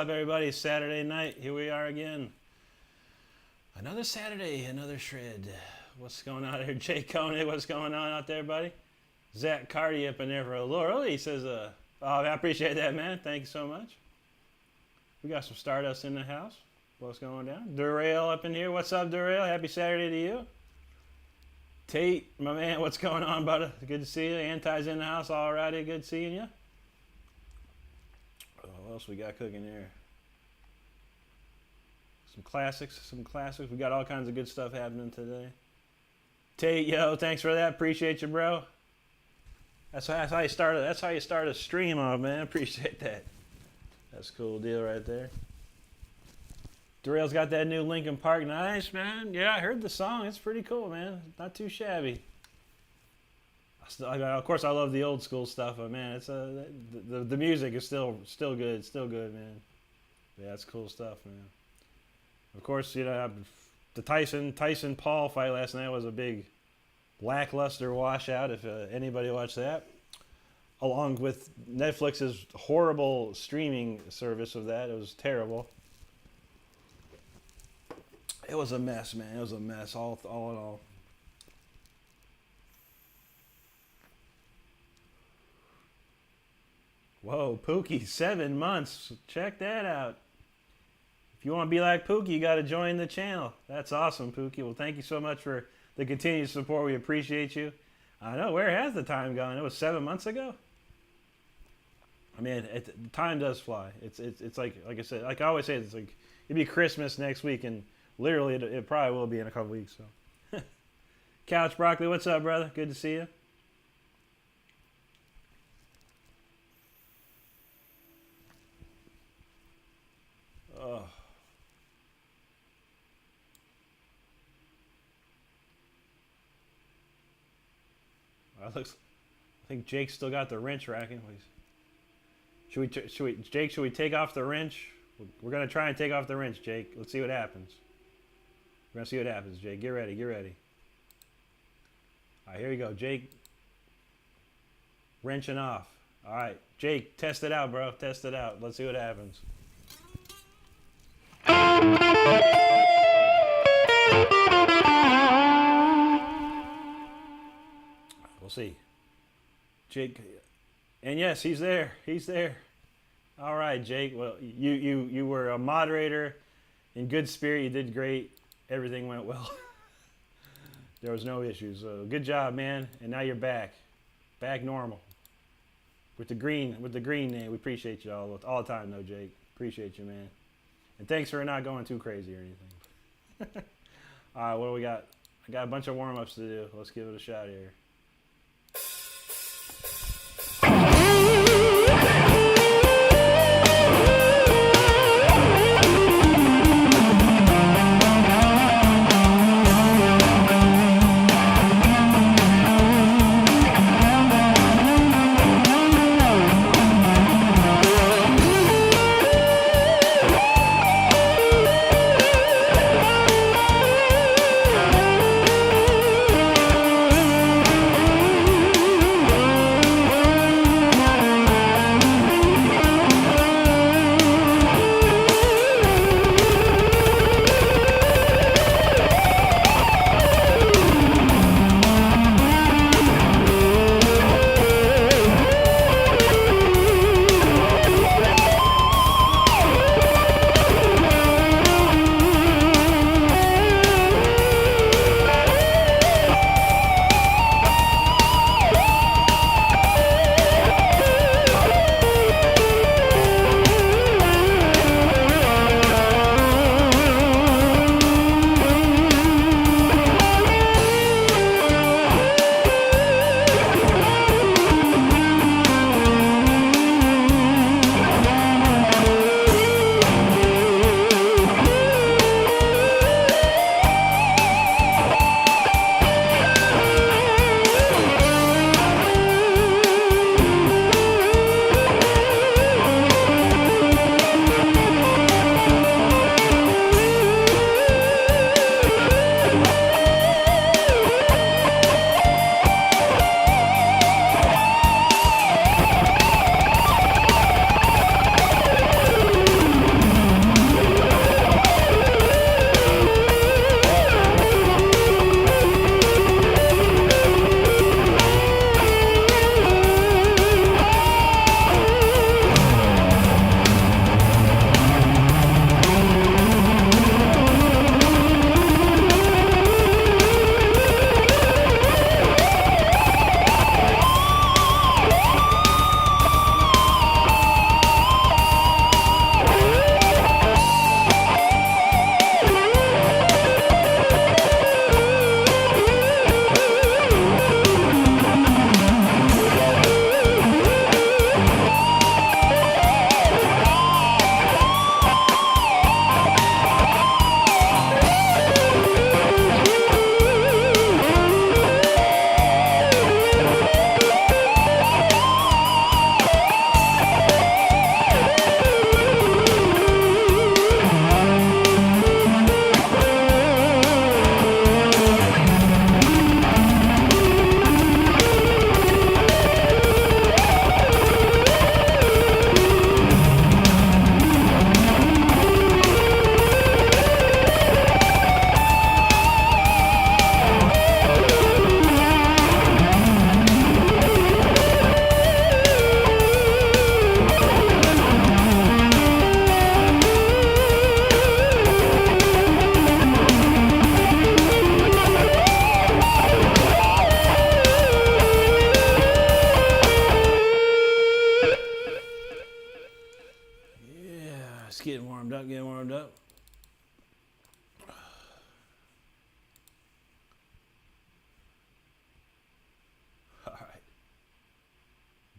up, everybody? Saturday night. Here we are again. Another Saturday, another shred. What's going on here? Jay Koenig, what's going on out there, buddy? Zach Carty up in there for a Laurel. He says, oh, I appreciate that, man. Thank you so much. We got some Stardust in the house. What's going down? Durail up in here. What's up, Durail? Happy Saturday to you. Tate, my man, what's going on, buddy? Good to see you. Anti's in the house. All righty, good seeing you. What else we got cooking here? Some classics. We got all kinds of good stuff happening today. Tate, yo, thanks for that. Appreciate you, bro. That's how you start. That's how you start a stream off, man. Appreciate that. That's a cool deal right there. Durail's got that new Linkin Park. Nice, man. Yeah, I heard the song. It's pretty cool, man. Not too shabby. Of course, I love the old school stuff, but man, it's the music is still good, man. Yeah, that's cool stuff, man. Of course, you know, the Tyson Paul fight last night was a big lackluster washout. If anybody watched that, along with Netflix's horrible streaming service of that, it was terrible. It was a mess, man. It was a mess, all in all. Whoa, Pookie, 7 months. Check that out. If you want to be like Pookie, you got to join the channel. That's awesome, Pookie. Well, thank you so much for the continued support. We appreciate you. I know, where has the time gone? It was 7 months ago? I mean, time does fly. It's like I said, like I always say, it's like it'd be Christmas next week, and literally it probably will be in a couple weeks. So, Couch Broccoli, what's up, brother? Good to see you. Oh. I think Jake's still got the wrench racking. Should we take off the wrench? We're gonna try and take off the wrench, Jake. Let's see what happens. We're gonna see what happens, Jake. Get ready. All right, here you go, Jake. Wrenching off. All right, Jake, test it out, bro. Test it out. Let's see what happens. We'll see. Jake, and yes, he's there. All right, Jake. Well, you were a moderator in good spirit. You did great. Everything went well. There was no issues. So good job, man. And now you're back normal. With the green name. We appreciate you all the time, though, Jake. Appreciate you, man. And thanks for not going too crazy or anything. All right, what do we got? I got a bunch of warm-ups to do. Let's give it a shot here.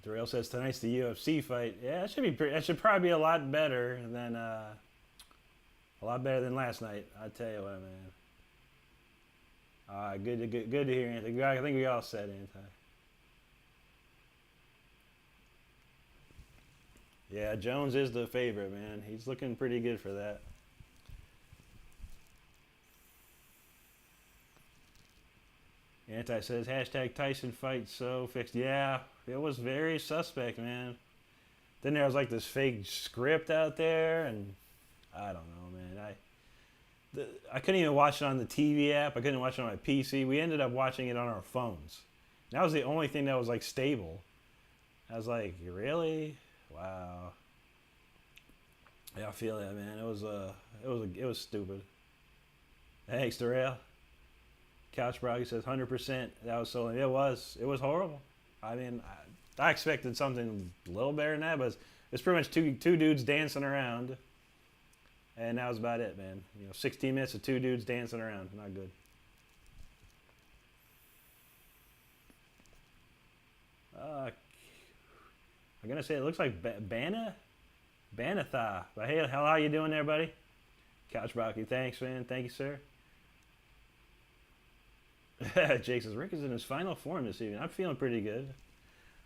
Darrell says tonight's the UFC fight. Yeah, it should be. It should probably be a lot better than last night. I tell you what, man. Good to hear, Anthony. I think we all said Anthony. Yeah, Jones is the favorite, man. He's looking pretty good for that. Anti says hashtag Tyson fight so fixed. Yeah, it was very suspect, man. Then there was like this fake script out there, and I don't know, man. I couldn't even watch it on the TV app. I couldn't watch it on my PC. We ended up watching it on our phones. And that was the only thing that was like stable. I was like, really? Wow. Yeah, I feel that, man. It was stupid. Thanks, Darrell. Couch Broggy says 100%. That was so. It was horrible. I mean, I expected something a little better than that, but it's pretty much two dudes dancing around, and that was about it, man. 16 minutes of two dudes dancing around. Not good. I'm gonna say it looks like Banatha. But hey, how are you doing there, buddy? Couch Broggy, thanks, man. Thank you, sir. Jake says, Rick is in his final form this evening. I'm feeling pretty good.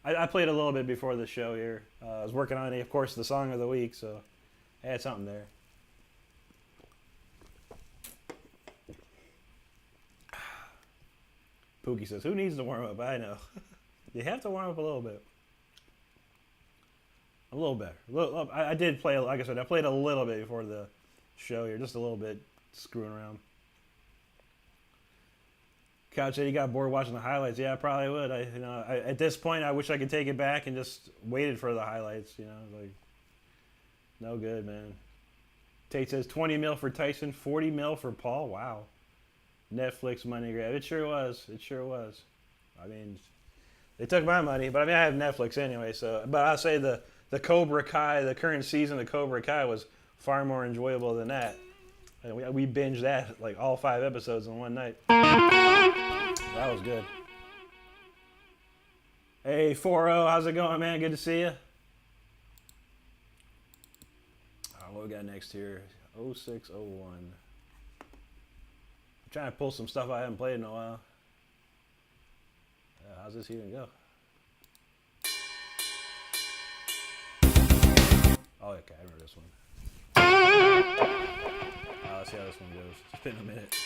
I played a little bit before the show here. I was working on, of course, the song of the week, so I had something there. Pookie says, who needs to warm up? I know. You have to warm up a little bit. A little better. I did play, like I said, I played a little bit before the show here. Just a little bit, screwing around. Couch said he got bored watching the highlights. Yeah, I probably would. At this point, I wish I could take it back and just waited for the highlights. Like no good, man. Tate says 20 mil for Tyson, 40 mil for Paul. Wow. Netflix money grab. It sure was. It sure was. I mean, they took my money, but I mean, I have Netflix anyway. So, but I'll say the Cobra Kai, the current season of Cobra Kai was far more enjoyable than that. And we binged that, like all 5 episodes in one night. That was good. Hey, 4-0, how's it going, man? Good to see you. What we got next here? 0601. I'm trying to pull some stuff I haven't played in a while. How's this even go? Oh, okay, I remember this one. Let's see how this one goes. It's been a minute.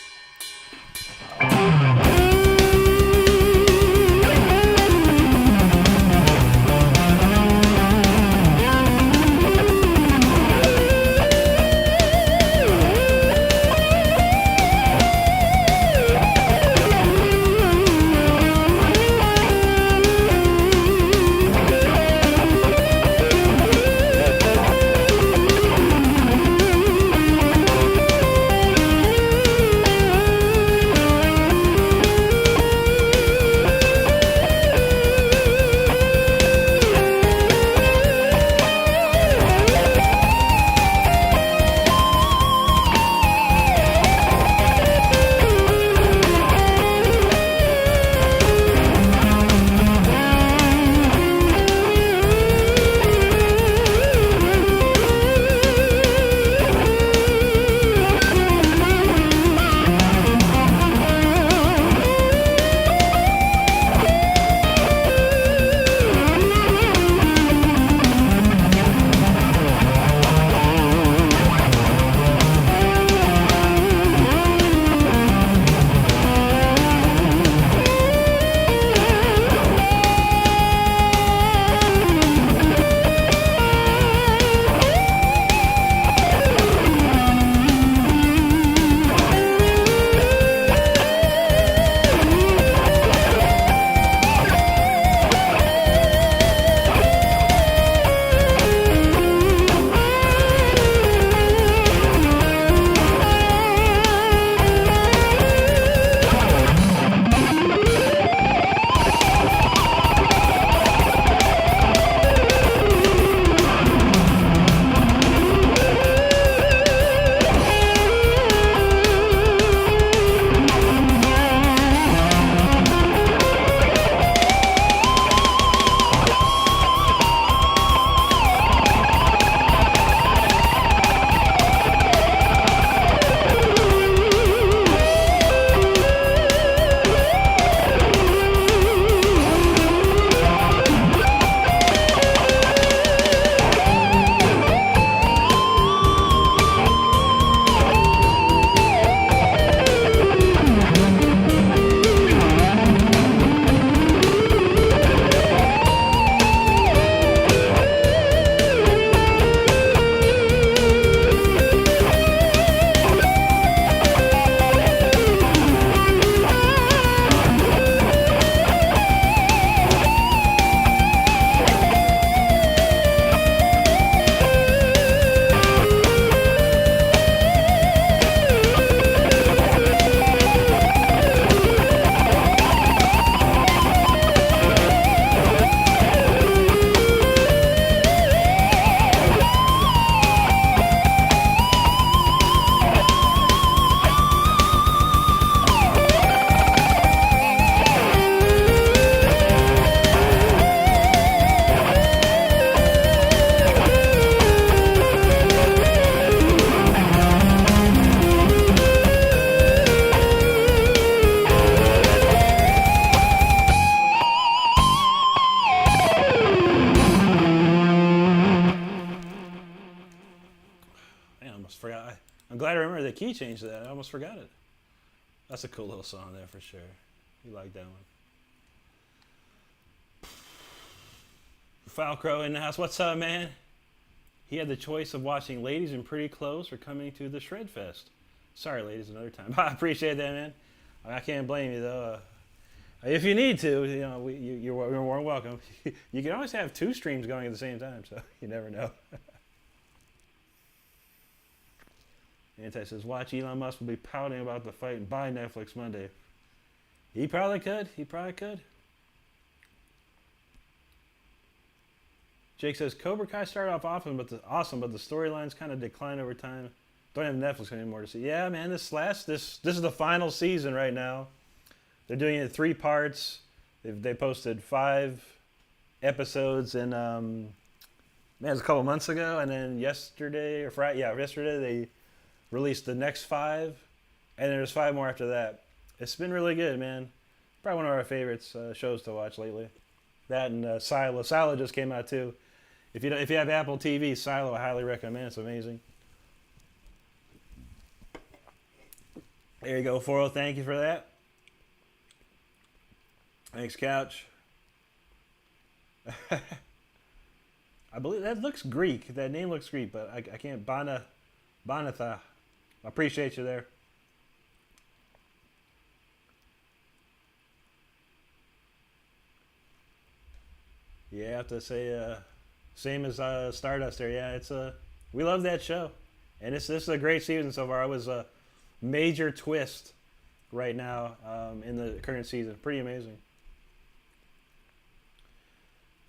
I'm glad I remember the key change to that. I almost forgot it. That's a cool little song there for sure. You like that one. Falcro in the house. What's up, man? He had the choice of watching Ladies in Pretty Clothes or coming to the Shred Fest. Sorry, ladies, another time. I appreciate that, man. I can't blame you, though. If you need to, you know, you're more welcome. You can always have 2 streams going at the same time, so you never know. Anti says, watch Elon Musk will be pouting about the fight and buy Netflix Monday. He probably could. He probably could. Jake says, Cobra Kai started off awesome, but the storylines kind of decline over time. Don't have Netflix anymore to see. Yeah, man, this is the final season right now. They're doing it in 3 parts. They posted 5 episodes in, man, it was a couple months ago, and then yesterday they released the next 5, and there's 5 more after that. It's been really good, man. Probably one of our favorites shows to watch lately. That and Silo. Silo just came out too. If you have Apple TV, Silo I highly recommend. It's amazing. There you go, Foro. Thank you for that. Thanks, Couch. I believe that looks Greek. That name looks Greek, but I can't. Banatha. I appreciate you there. Yeah, I have to say, same as Stardust there. Yeah, it's we love that show, and this is a great season so far. It was a major twist right now in the current season. Pretty amazing.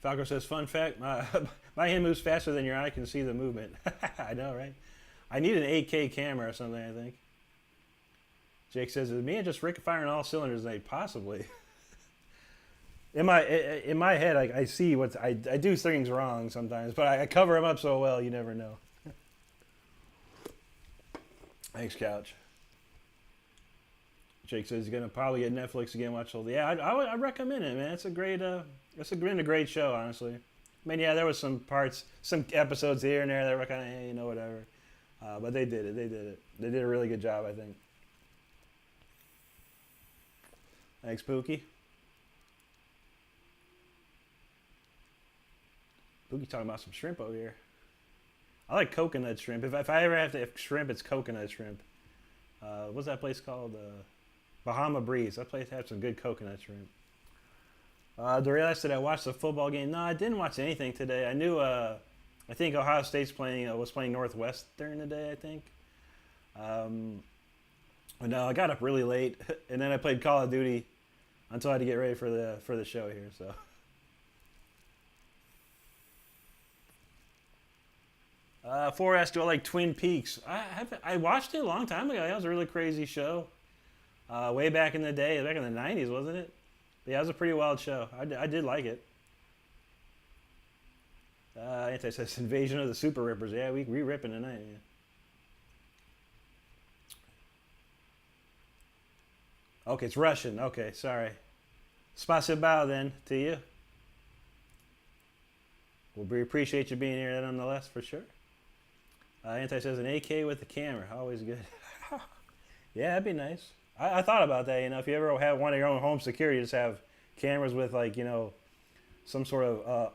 Falco says, fun fact, my hand moves faster than your eye can see the movement. I know, right? I need an 8K camera or something, I think. Jake says, is me and just Rick firing all cylinders tonight? Possibly. In my head, I see I do things wrong sometimes, but I cover them up so well, you never know. Thanks, Couch. Jake says he's gonna probably get Netflix again. Watch all the. Yeah, I recommend it, man. It's a great been a great show, honestly. I mean, yeah, there was some parts, some episodes here and there that were kind of, you know, whatever. But they did it. They did a really good job, I think. Thanks, Pookie. Pookie talking about some shrimp over here. I like coconut shrimp. If I ever have to have shrimp, it's coconut shrimp. What's that place called? Bahama Breeze. That place has some good coconut shrimp. Dorelis said I watched the football game. No, I didn't watch anything today. I knew, I think Ohio State's was playing Northwest during the day, I think. But no, I got up really late, and then I played Call of Duty until I had to get ready for the show here. So. Forrest, do I like Twin Peaks? I watched it a long time ago. That was a really crazy show. Way back in the day, back in the 90s, wasn't it? But yeah, it was a pretty wild show. I did like it. Anti says Invasion of the Super Rippers. Yeah, we ripping tonight. Yeah. Okay, it's Russian. Okay, sorry. Spasibo then to you. Well, we appreciate you being here nonetheless, for sure. Anti says an AK with the camera. Always good. Yeah, that'd be nice. I thought about that. You know, if you ever have one of your own home security, just have cameras with, like, you know, some sort of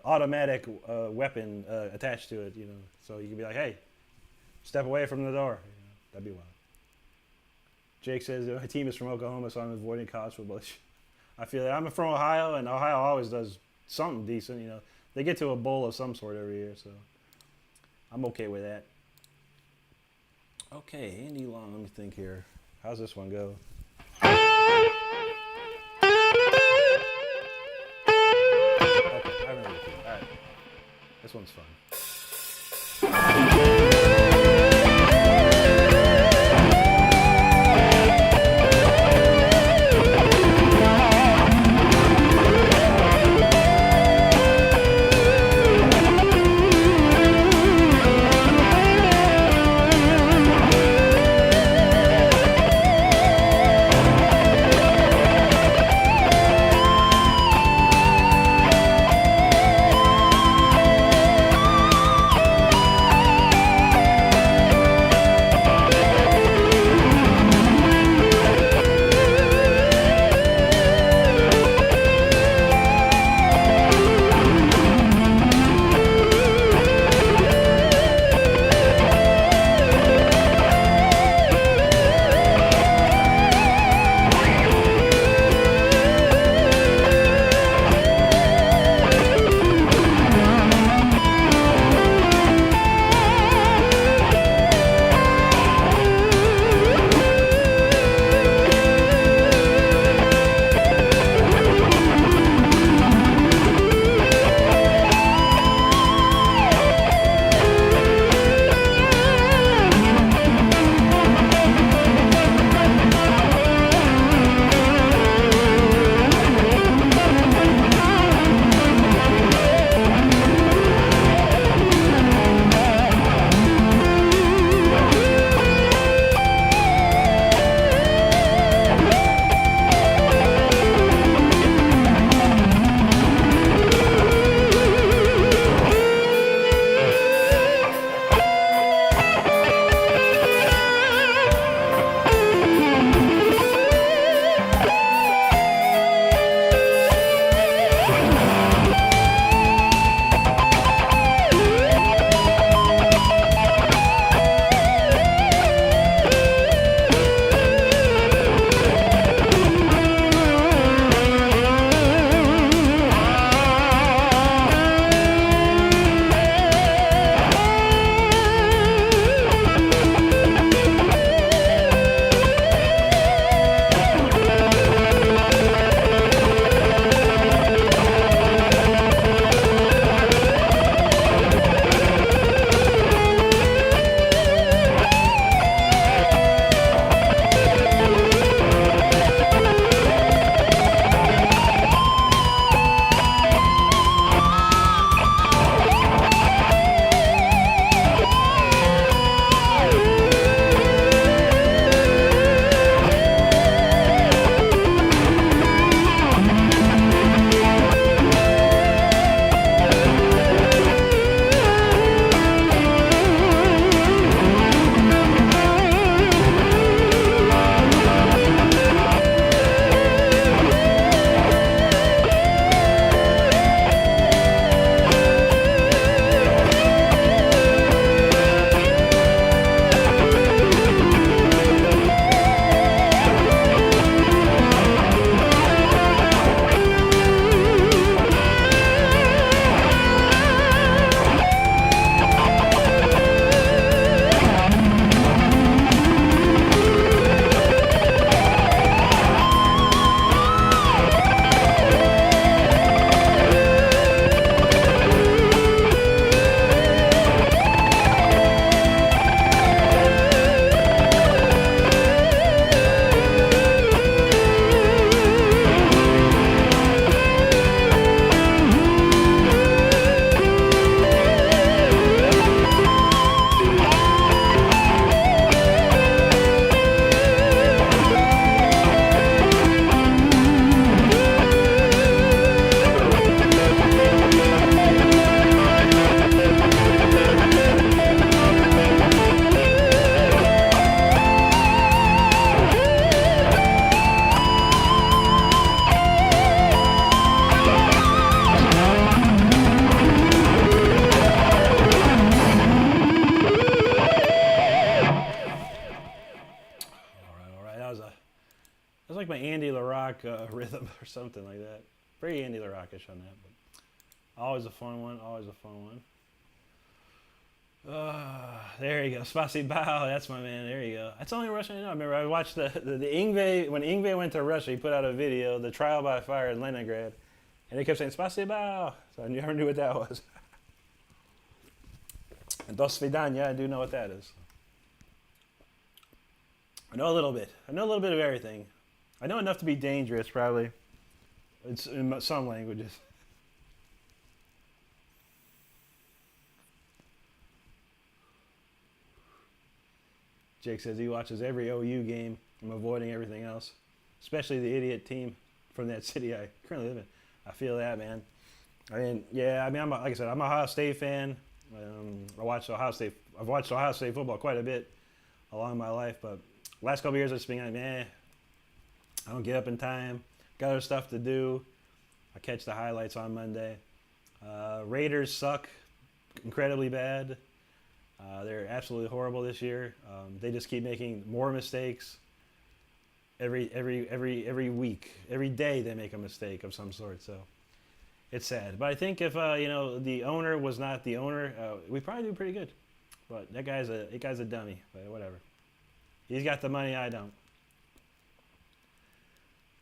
automatic weapon attached to it. You know, so you can be like, hey, step away from the door. You know, that'd be wild. Jake says my team is from Oklahoma, so I'm avoiding college football. I feel that I'm from Ohio, and Ohio always does something decent. You know, they get to a bowl of some sort every year, so I'm okay with that. Okay, Andy Long, let me think here. How's this one go? Okay, I remember the theme. All right, this one's fun. That's like my Andy LaRock rhythm or something like that. Very Andy LaRock-ish on that, but always a fun one. Always a fun one. There you go. Spasibo, that's my man. There you go. That's the only Russian I know. I remember I watched the Ingve, when Ingve went to Russia, he put out a video, the trial by fire in Leningrad, and he kept saying, Spasibo. So I never knew what that was. And Do Svidanya, I do know what that is. I know a little bit. I know a little bit of everything. I know enough to be dangerous, probably. It's in some languages. Jake says he watches every OU game. I'm avoiding everything else, especially the idiot team from that city I currently live in. I feel that, man. I mean, yeah. I mean, like I said, I'm a Ohio State fan. I've watched Ohio State football quite a bit along my life, but last couple of years I've just been like, man, I don't get up in time. Got other stuff to do. I catch the highlights on Monday. Raiders suck incredibly bad. They're absolutely horrible this year. They just keep making more mistakes every week. Every day they make a mistake of some sort. So it's sad. But I think if the owner was not the owner, we probably do pretty good. But that guy's a dummy. But whatever. He's got the money. I don't.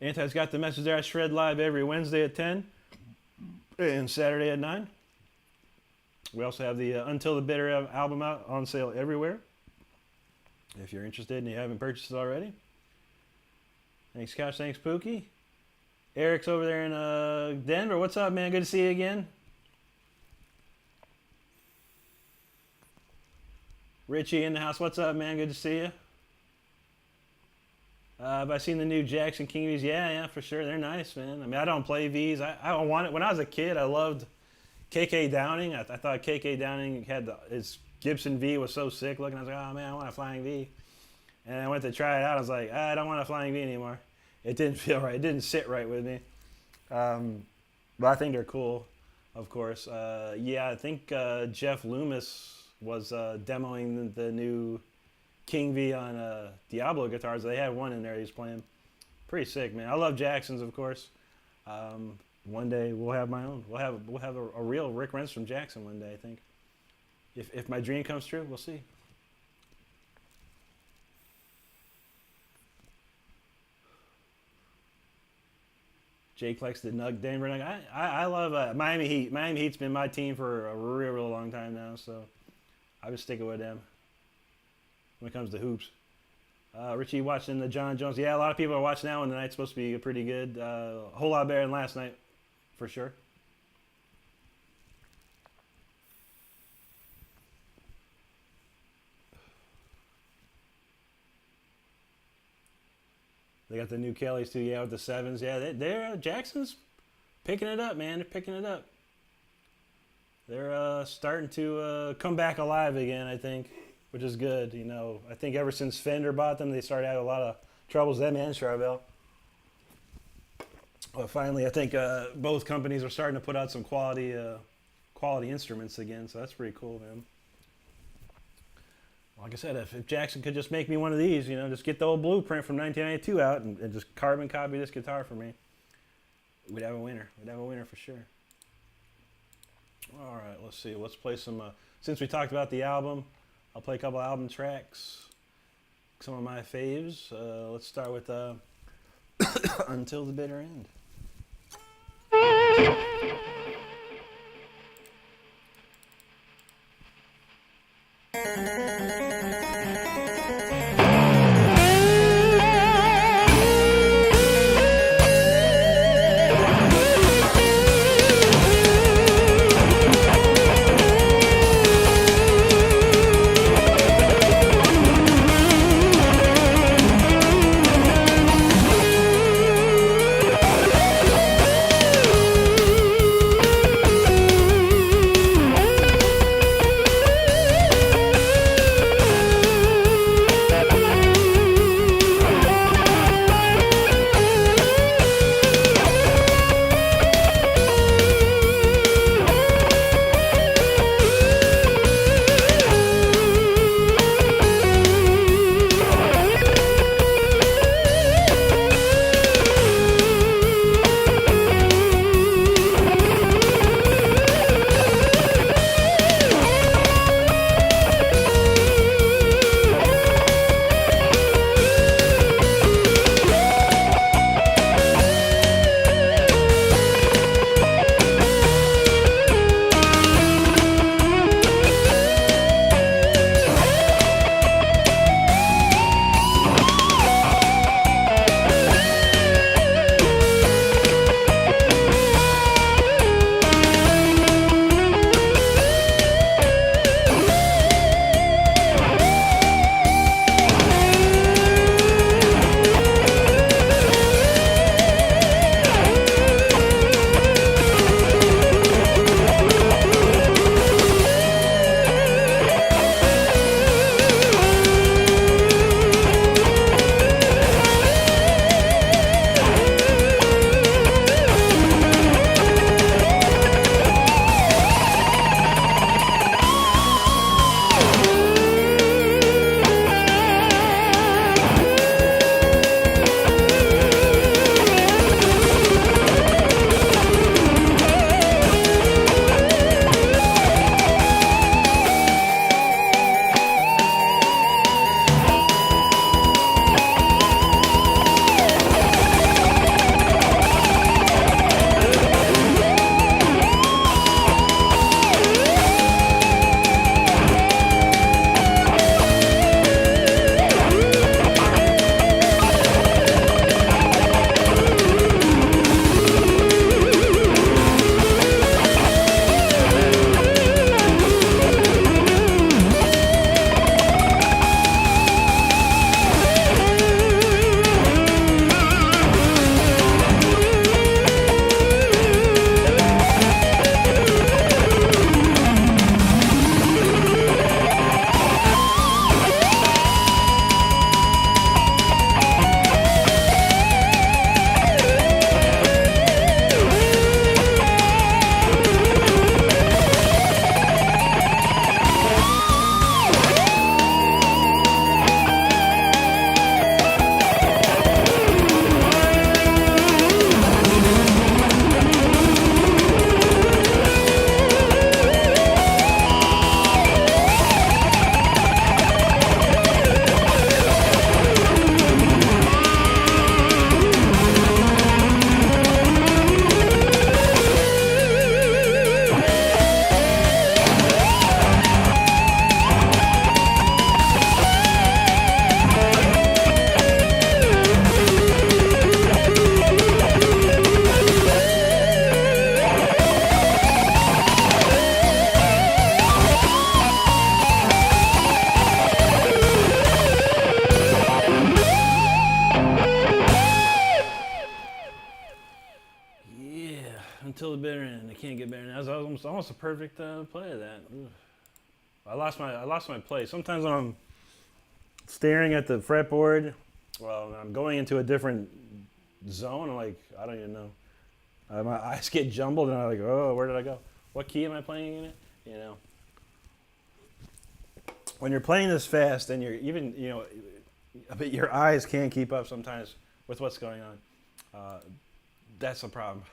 Anti's got the message there. I shred live every Wednesday at 10 and Saturday at 9. We also have the Until the Bitter album out on sale everywhere. If you're interested and you haven't purchased it already. Thanks, Couch. Thanks, Pookie. Eric's over there in Denver. What's up, man? Good to see you again. Richie in the house. What's up, man? Good to see you. Have I seen the new Jackson King V's? Yeah, for sure. They're nice, man. I mean, I don't play V's. I want it. When I was a kid, I loved KK Downing. I thought KK Downing had his Gibson V was so sick looking. I was like, oh, man, I want a flying V. And I went to try it out. I was like, I don't want a flying V anymore. It didn't feel right. It didn't sit right with me. But I think they're cool, of course. Yeah, I think Jeff Loomis was demoing the new King V on Diablo guitars. They had one in there he's playing. Pretty sick, man. I love Jacksons, of course. One day we'll have my own. We'll have a real Rick Renstrom Jackson one day, I think. If my dream comes true, we'll see. Jake likes the Denver Nuggets. I love Miami Heat. Miami Heat's been my team for a real long time now, so I've been sticking with them when it comes to hoops. Richie watching the John Jones. Yeah, a lot of people are watching that one tonight. It's supposed to be pretty good. A whole lot better than last night, for sure. They got the new Kellys too, yeah, with the 7s. Yeah, they're Jackson's picking it up, man. They're picking it up. They're starting to come back alive again, I think, which is good. You know, I think ever since Fender bought them, they started having a lot of troubles, them and Charvel. But finally, I think both companies are starting to put out some quality instruments again, so that's pretty cool, man. Like I said, if Jackson could just make me one of these, you know, just get the old blueprint from 1992 out and just carbon copy this guitar for me, we'd have a winner. We'd have a winner for sure. All right, let's see. Let's play some, since we talked about the album, I'll play a couple album tracks, some of my faves. Let's start with Until the Bitter End. the bitter end. I can't get better. That was almost a perfect play of that. Ooh. I lost my place. Sometimes when I'm staring at the fretboard, well, I'm going into a different zone. I'm like, I don't even know. My eyes get jumbled, and I'm like, oh, where did I go? What key am I playing in it? You know. When you're playing this fast, and you're even, you know, but your eyes can't keep up sometimes with what's going on. That's a problem.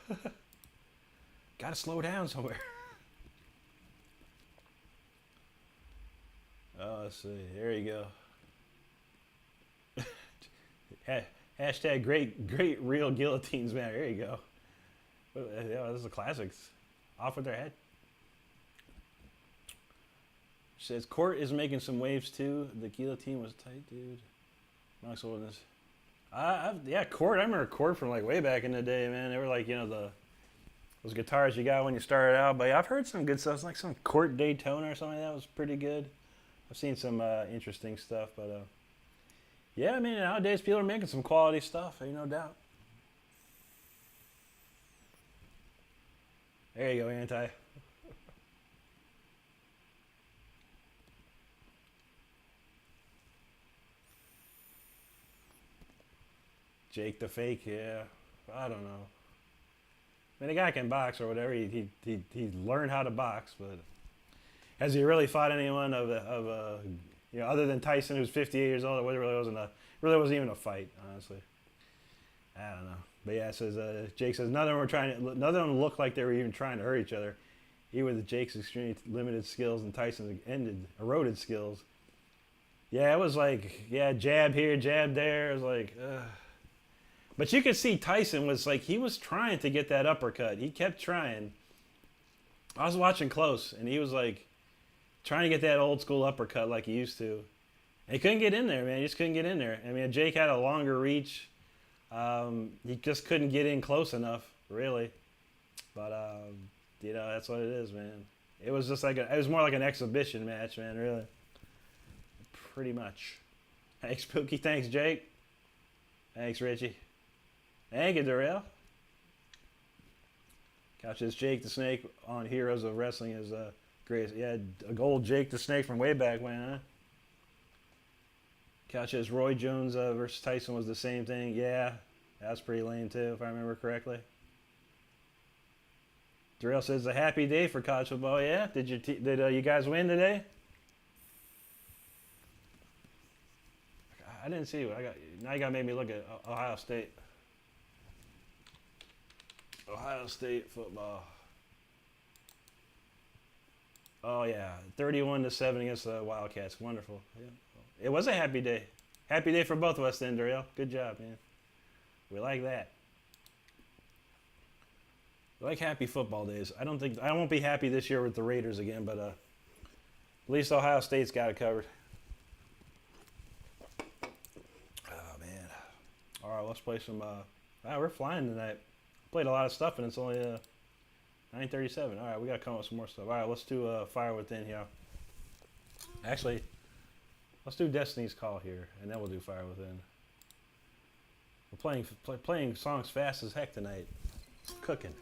Got to slow down somewhere. Oh, let's see. There you go. Hashtag great real guillotines, man. There you go. Yeah, this is a classics. Off with their head. She says, Court is making some waves too. The guillotine was tight, dude. Nice oldness. Yeah, Court. I remember Court from like way back in the day, man. They were like, you know, those guitars you got when you started out. But yeah, I've heard some good stuff. It's like some Court Daytona or something like that was pretty good. I've seen some interesting stuff, but yeah, I mean, nowadays people are making some quality stuff, ain't no doubt. There you go, Anti. Jake the Fake, yeah. I don't know. I mean, the guy can box or whatever. He learned how to box, but has he really fought anyone you know, other than Tyson, who's 58 years old? It really wasn't even a fight, honestly. I don't know. But yeah, it says Jake says none of them looked like they were even trying to hurt each other. Even with Jake's extremely limited skills and Tyson's eroded skills. Yeah, it was like, yeah, jab here, jab there. It was like, ugh. But you could see Tyson was like, he was trying to get that uppercut. He kept trying. I was watching close, and he was like trying to get that old school uppercut like he used to. And he couldn't get in there, man. He just couldn't get in there. I mean, Jake had a longer reach. He just couldn't get in close enough, really. But, you know, that's what it is, man. It was just like, it was more like an exhibition match, man, really. Pretty much. Thanks, Spooky. Thanks, Jake. Thanks, Richie. Thank you, Darrell. Couches Jake the Snake on Heroes of Wrestling is great. Yeah, a gold Jake the Snake from way back when, huh? Couches Roy Jones versus Tyson was the same thing. Yeah, that was pretty lame too, if I remember correctly. Darrell says a happy day for college football. Yeah, did you guys win today? I didn't see what I got. Now you got to make me look at Ohio State. Ohio State football. Oh yeah, 31-7 against the Wildcats. Wonderful. Yeah. It was a happy day. Happy day for both of us then, Darrell. Good job, man. We like that. We like happy football days. I won't be happy this year with the Raiders again, but at least Ohio State's got it covered. Oh man. All right, let's play some. We're flying tonight. Played a lot of stuff, and it's only 9:37. All right, we gotta come up with some more stuff. All right, let's do Fire Within here. Actually, let's do Destiny's Call here, and then we'll do Fire Within. We're playing songs fast as heck tonight. Cooking.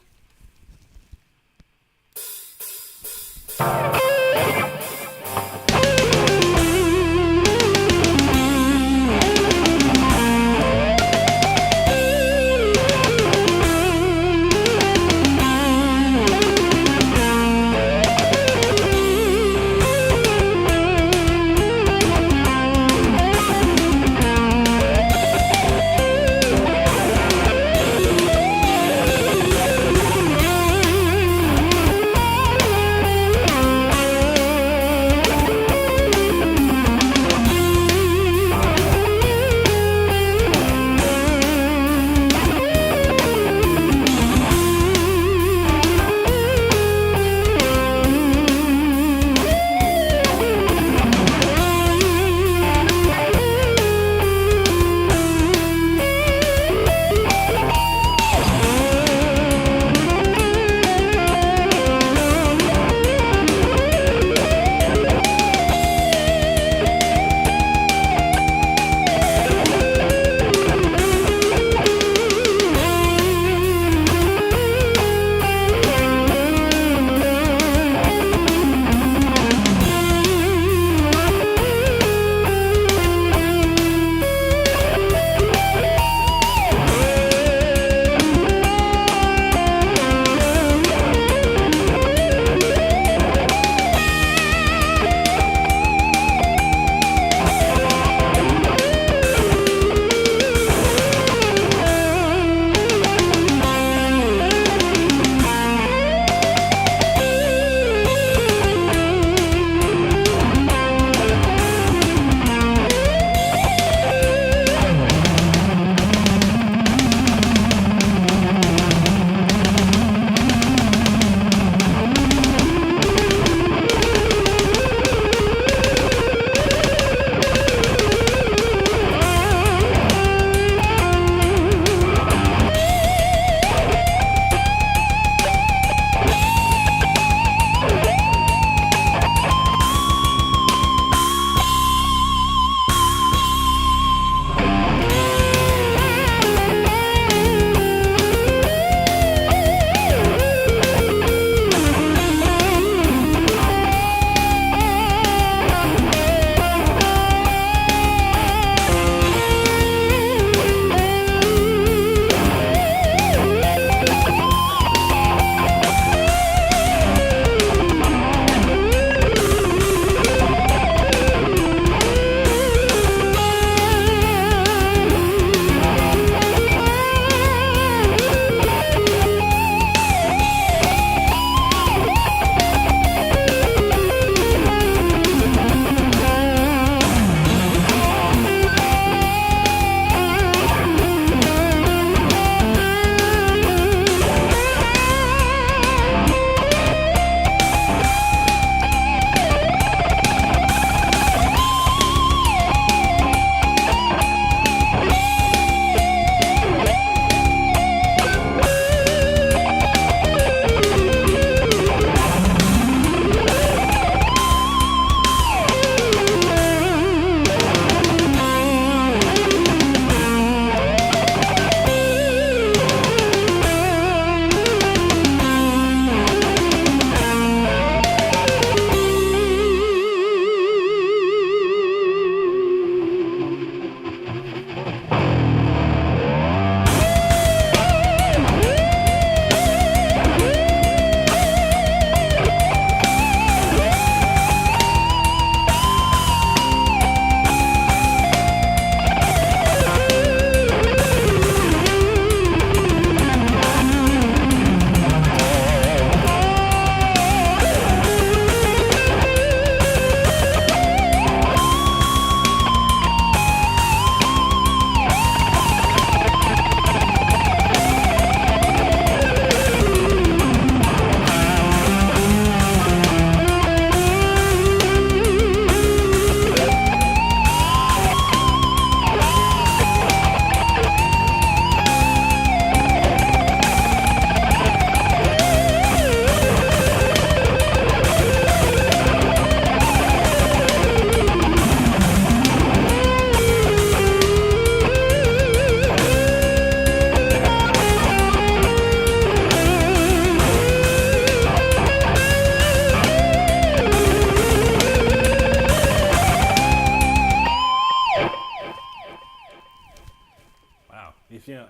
if you know,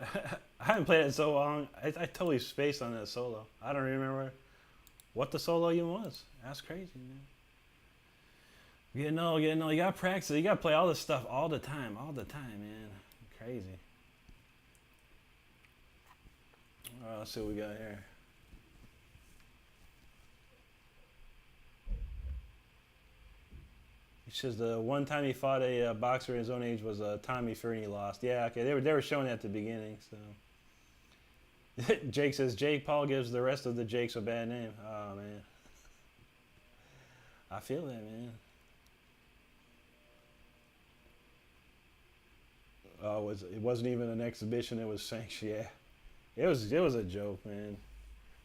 I haven't played it in so long. I totally spaced on that solo. I don't remember what the solo even was. That's crazy, man. Getting old. You gotta practice. You gotta play all this stuff all the time, man. Crazy. All right, let's see what we got here. He says the one time he fought a boxer in his own age was Tommy Fury and he lost. Yeah, okay, they were showing that at the beginning. So Jake says Jake Paul gives the rest of the Jakes a bad name. Oh man, I feel that, man. Oh, it wasn't even an exhibition. It was sanctioned. Yeah, it was a joke, man.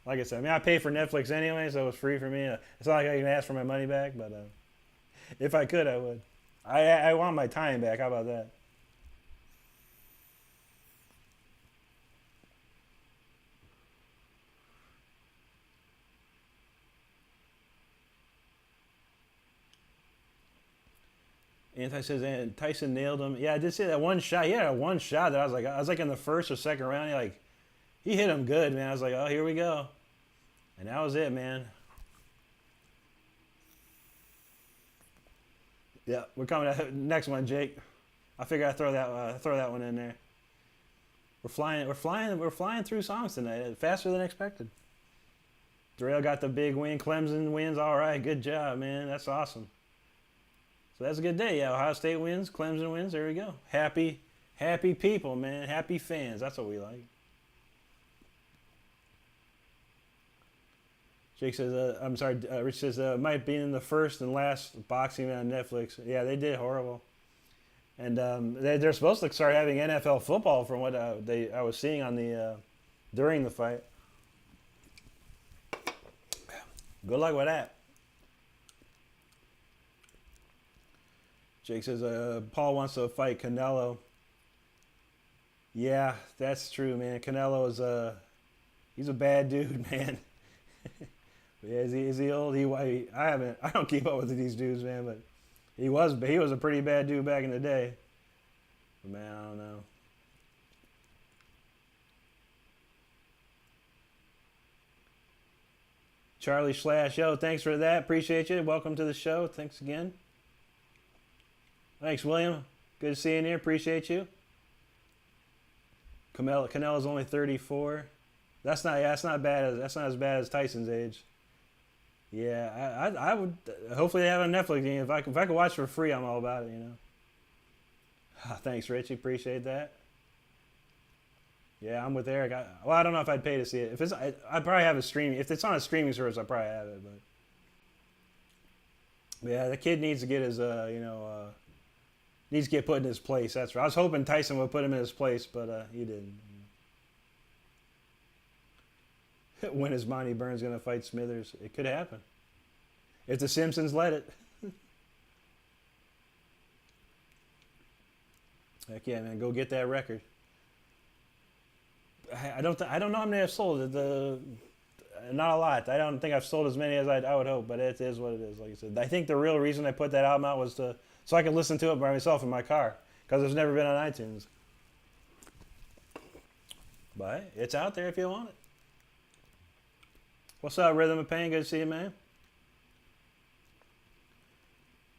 Like I said, I mean, I pay for Netflix anyway, so it was free for me. It's not like I can ask for my money back, but if I could, I would. I want my time back. How about that? Anti says, and Tyson nailed him. Yeah, I did say that one shot. He had a one shot that I was like in the first or second round. He hit him good, man. I was like, oh, here we go, and that was it, man. Yeah, we're coming to next one, Jake. I figure I throw that one in there. We're flying through songs tonight, faster than expected. Darrell got the big win. Clemson wins. All right, good job, man. That's awesome. So that's a good day. Yeah, Ohio State wins. Clemson wins. There we go. Happy people, man. Happy fans. That's what we like. Jake says, I'm sorry, Rich says, might be in the first and last boxing on Netflix. Yeah, they did horrible. And they're supposed to start having NFL football from what I was seeing on the during the fight. Good luck with that. Jake says, Paul wants to fight Canelo. Yeah, that's true, man. Canelo is he's a bad dude, man. Yeah, is he old? I don't keep up with these dudes, man, but he was a pretty bad dude back in the day. But man, I don't know. Charlie Slash, yo, thanks for that. Appreciate you. Welcome to the show. Thanks again. Thanks, William. Good seeing you. Appreciate you. Canelo's only 34. That's not bad. That's not as bad as Tyson's age. Yeah, I would. Hopefully they have a Netflix game. If I could watch for free, I'm all about it. You know. Thanks, Richie. Appreciate that. Yeah, I'm with Eric. I don't know if I'd pay to see it. I'd probably have a streaming. If it's on a streaming service, I probably have it. But yeah, the kid needs to get his needs to get put in his place. That's right. I was hoping Tyson would put him in his place, but he didn't. When is Monty Burns going to fight Smithers? It could happen. If the Simpsons let it. Heck yeah, man. Go get that record. I don't know how many I've sold. Not a lot. I don't think I've sold as many as I would hope, but it is what it is, like I said. I think the real reason I put that album out was so I could listen to it by myself in my car, because it's never been on iTunes. But it's out there if you want it. What's up, Rhythm of Pain? Good to see you, man.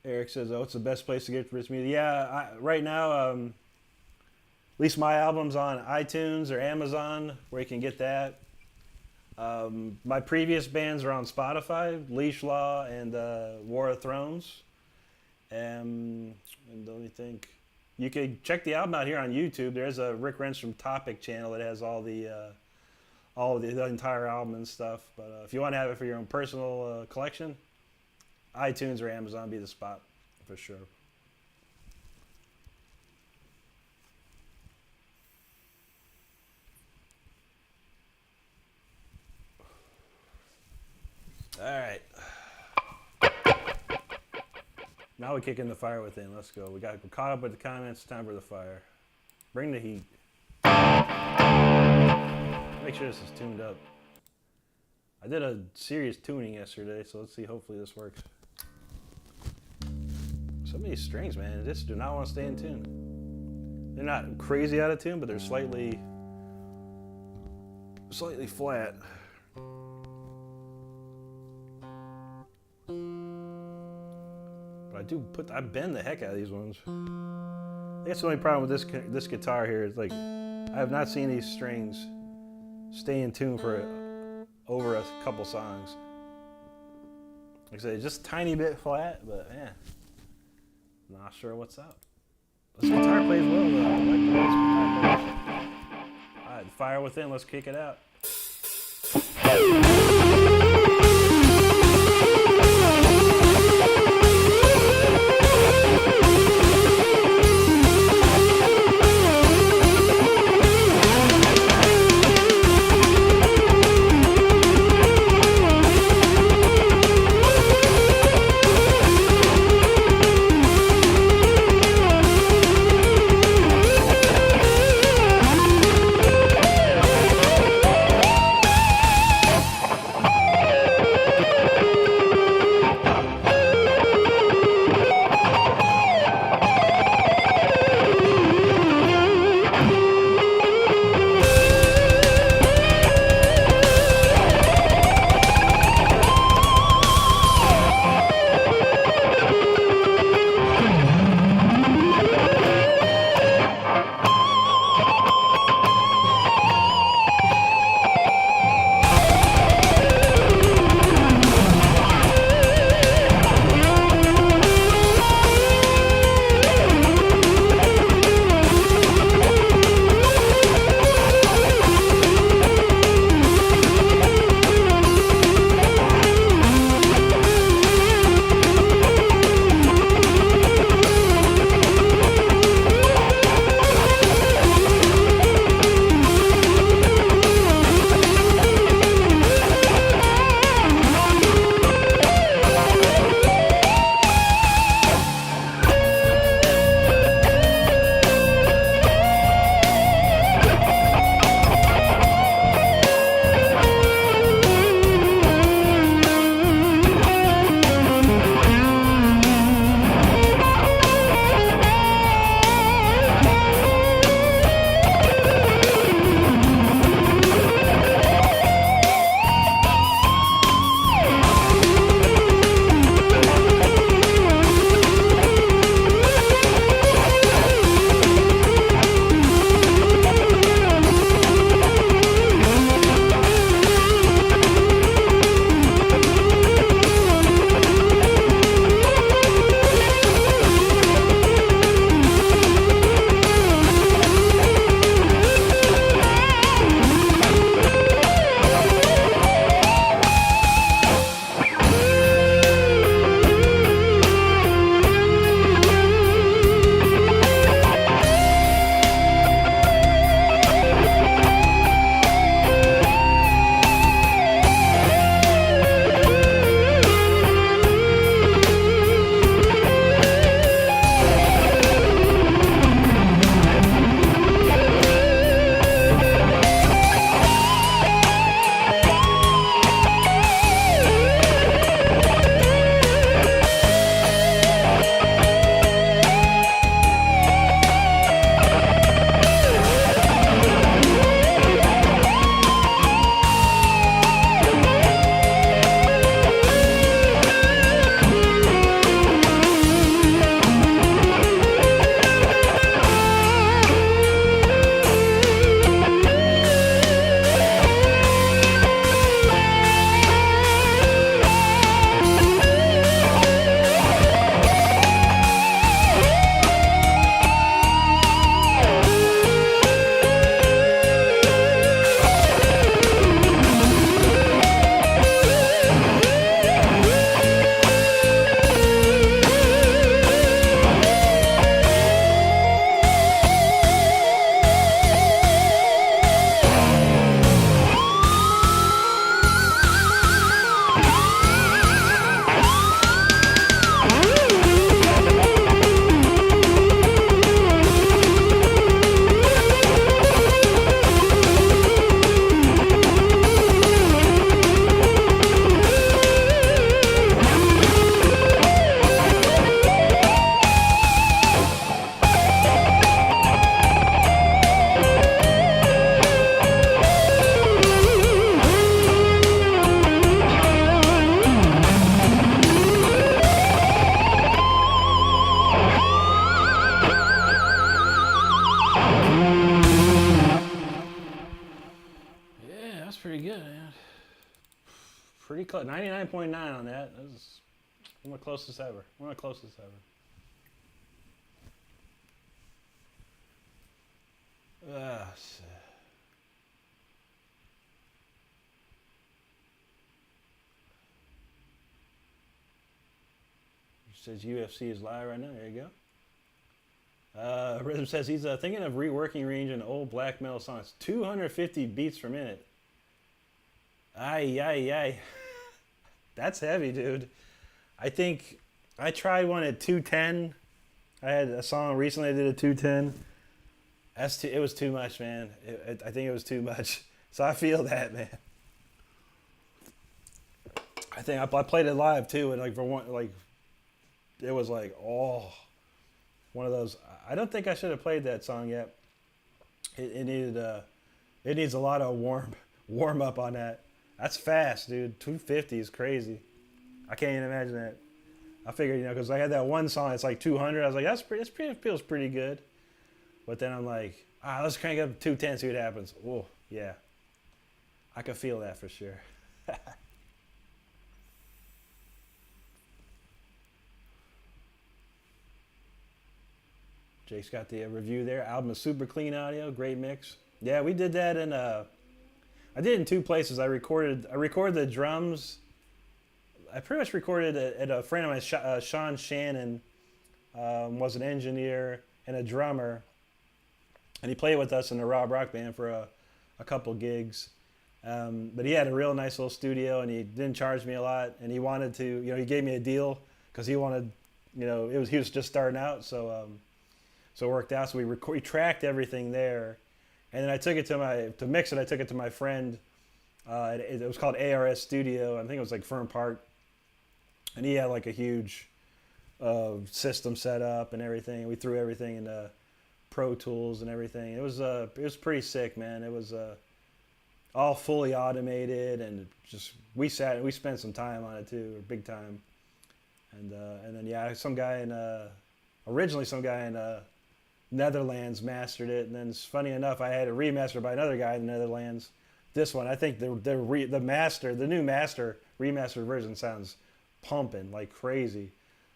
Eric says, oh, it's the best place to get rich music. Yeah, right now, at least my album's on iTunes or Amazon, where you can get that. My previous bands are on Spotify, Leash Law and War of Thrones. And let me think. You could check the album out here on YouTube. There's a Rick Renstrom Topic channel that has all the entire album and stuff. But if you want to have it for your own personal collection, iTunes or Amazon be the spot for sure. All right. Now we kick in the fire within. Let's go. We're caught up with the comments. Time for the fire. Bring the heat. Make sure this is tuned up. I did a serious tuning yesterday, so let's see. Hopefully this works. Some of these strings, man, just do not want to stay in tune. They're not crazy out of tune, but they're slightly flat. But I bend the heck out of these ones. I think that's the only problem with this guitar here. Is like, I have not seen these strings stay in tune for over a couple songs. Like I said, just a tiny bit flat, but man, not sure what's up. This guitar plays well though. I like the way this guitar plays. All right, Fire Within, let's kick it out. pretty close. 99.9 on that. That was one of the closest ever. One of the closest ever. Says UFC is live right now. There you go. Rhythm says he's thinking of reworking range in old black metal songs. 250 beats per minute. Ay. That's heavy, dude. I think I tried one at 210. I had a song recently I did at 210. It was too much, man. I think it was too much. So I feel that, man. I think I played it live too, and like for one, like it was like one of those. I don't think I should have played that song yet. It needs a lot of warm up on that. That's fast, dude. 250 is crazy. I can't even imagine that. I figured, because I had that one song, it's like 200. I was like, it feels pretty good. But then I'm like, let's crank it up to 210, see what happens. Oh, yeah. I can feel that for sure. Jake's got the review there. Album is super clean audio, great mix. Yeah, we did that in I did it in two places. I recorded the drums. I pretty much recorded at a friend of mine, Sean Shannon, was an engineer and a drummer, and he played with us in the Rob Rock band for a couple gigs. But he had a real nice little studio, and he didn't charge me a lot, and he wanted to, he gave me a deal because he wanted, he was just starting out, so it worked out. So we tracked everything there, and then I took it to mix it. I took it to my friend. It was called ARS Studio. I think it was like Fern Park, and he had like a huge system set up and everything. We threw everything into Pro Tools and everything. It was pretty sick, man. It was all fully automated, and just we spent some time on it too, big time. And then originally some guy in Netherlands mastered it, and then it's funny enough, I had it remastered by another guy in the Netherlands. This one, I think the new master remastered version sounds pumping like crazy.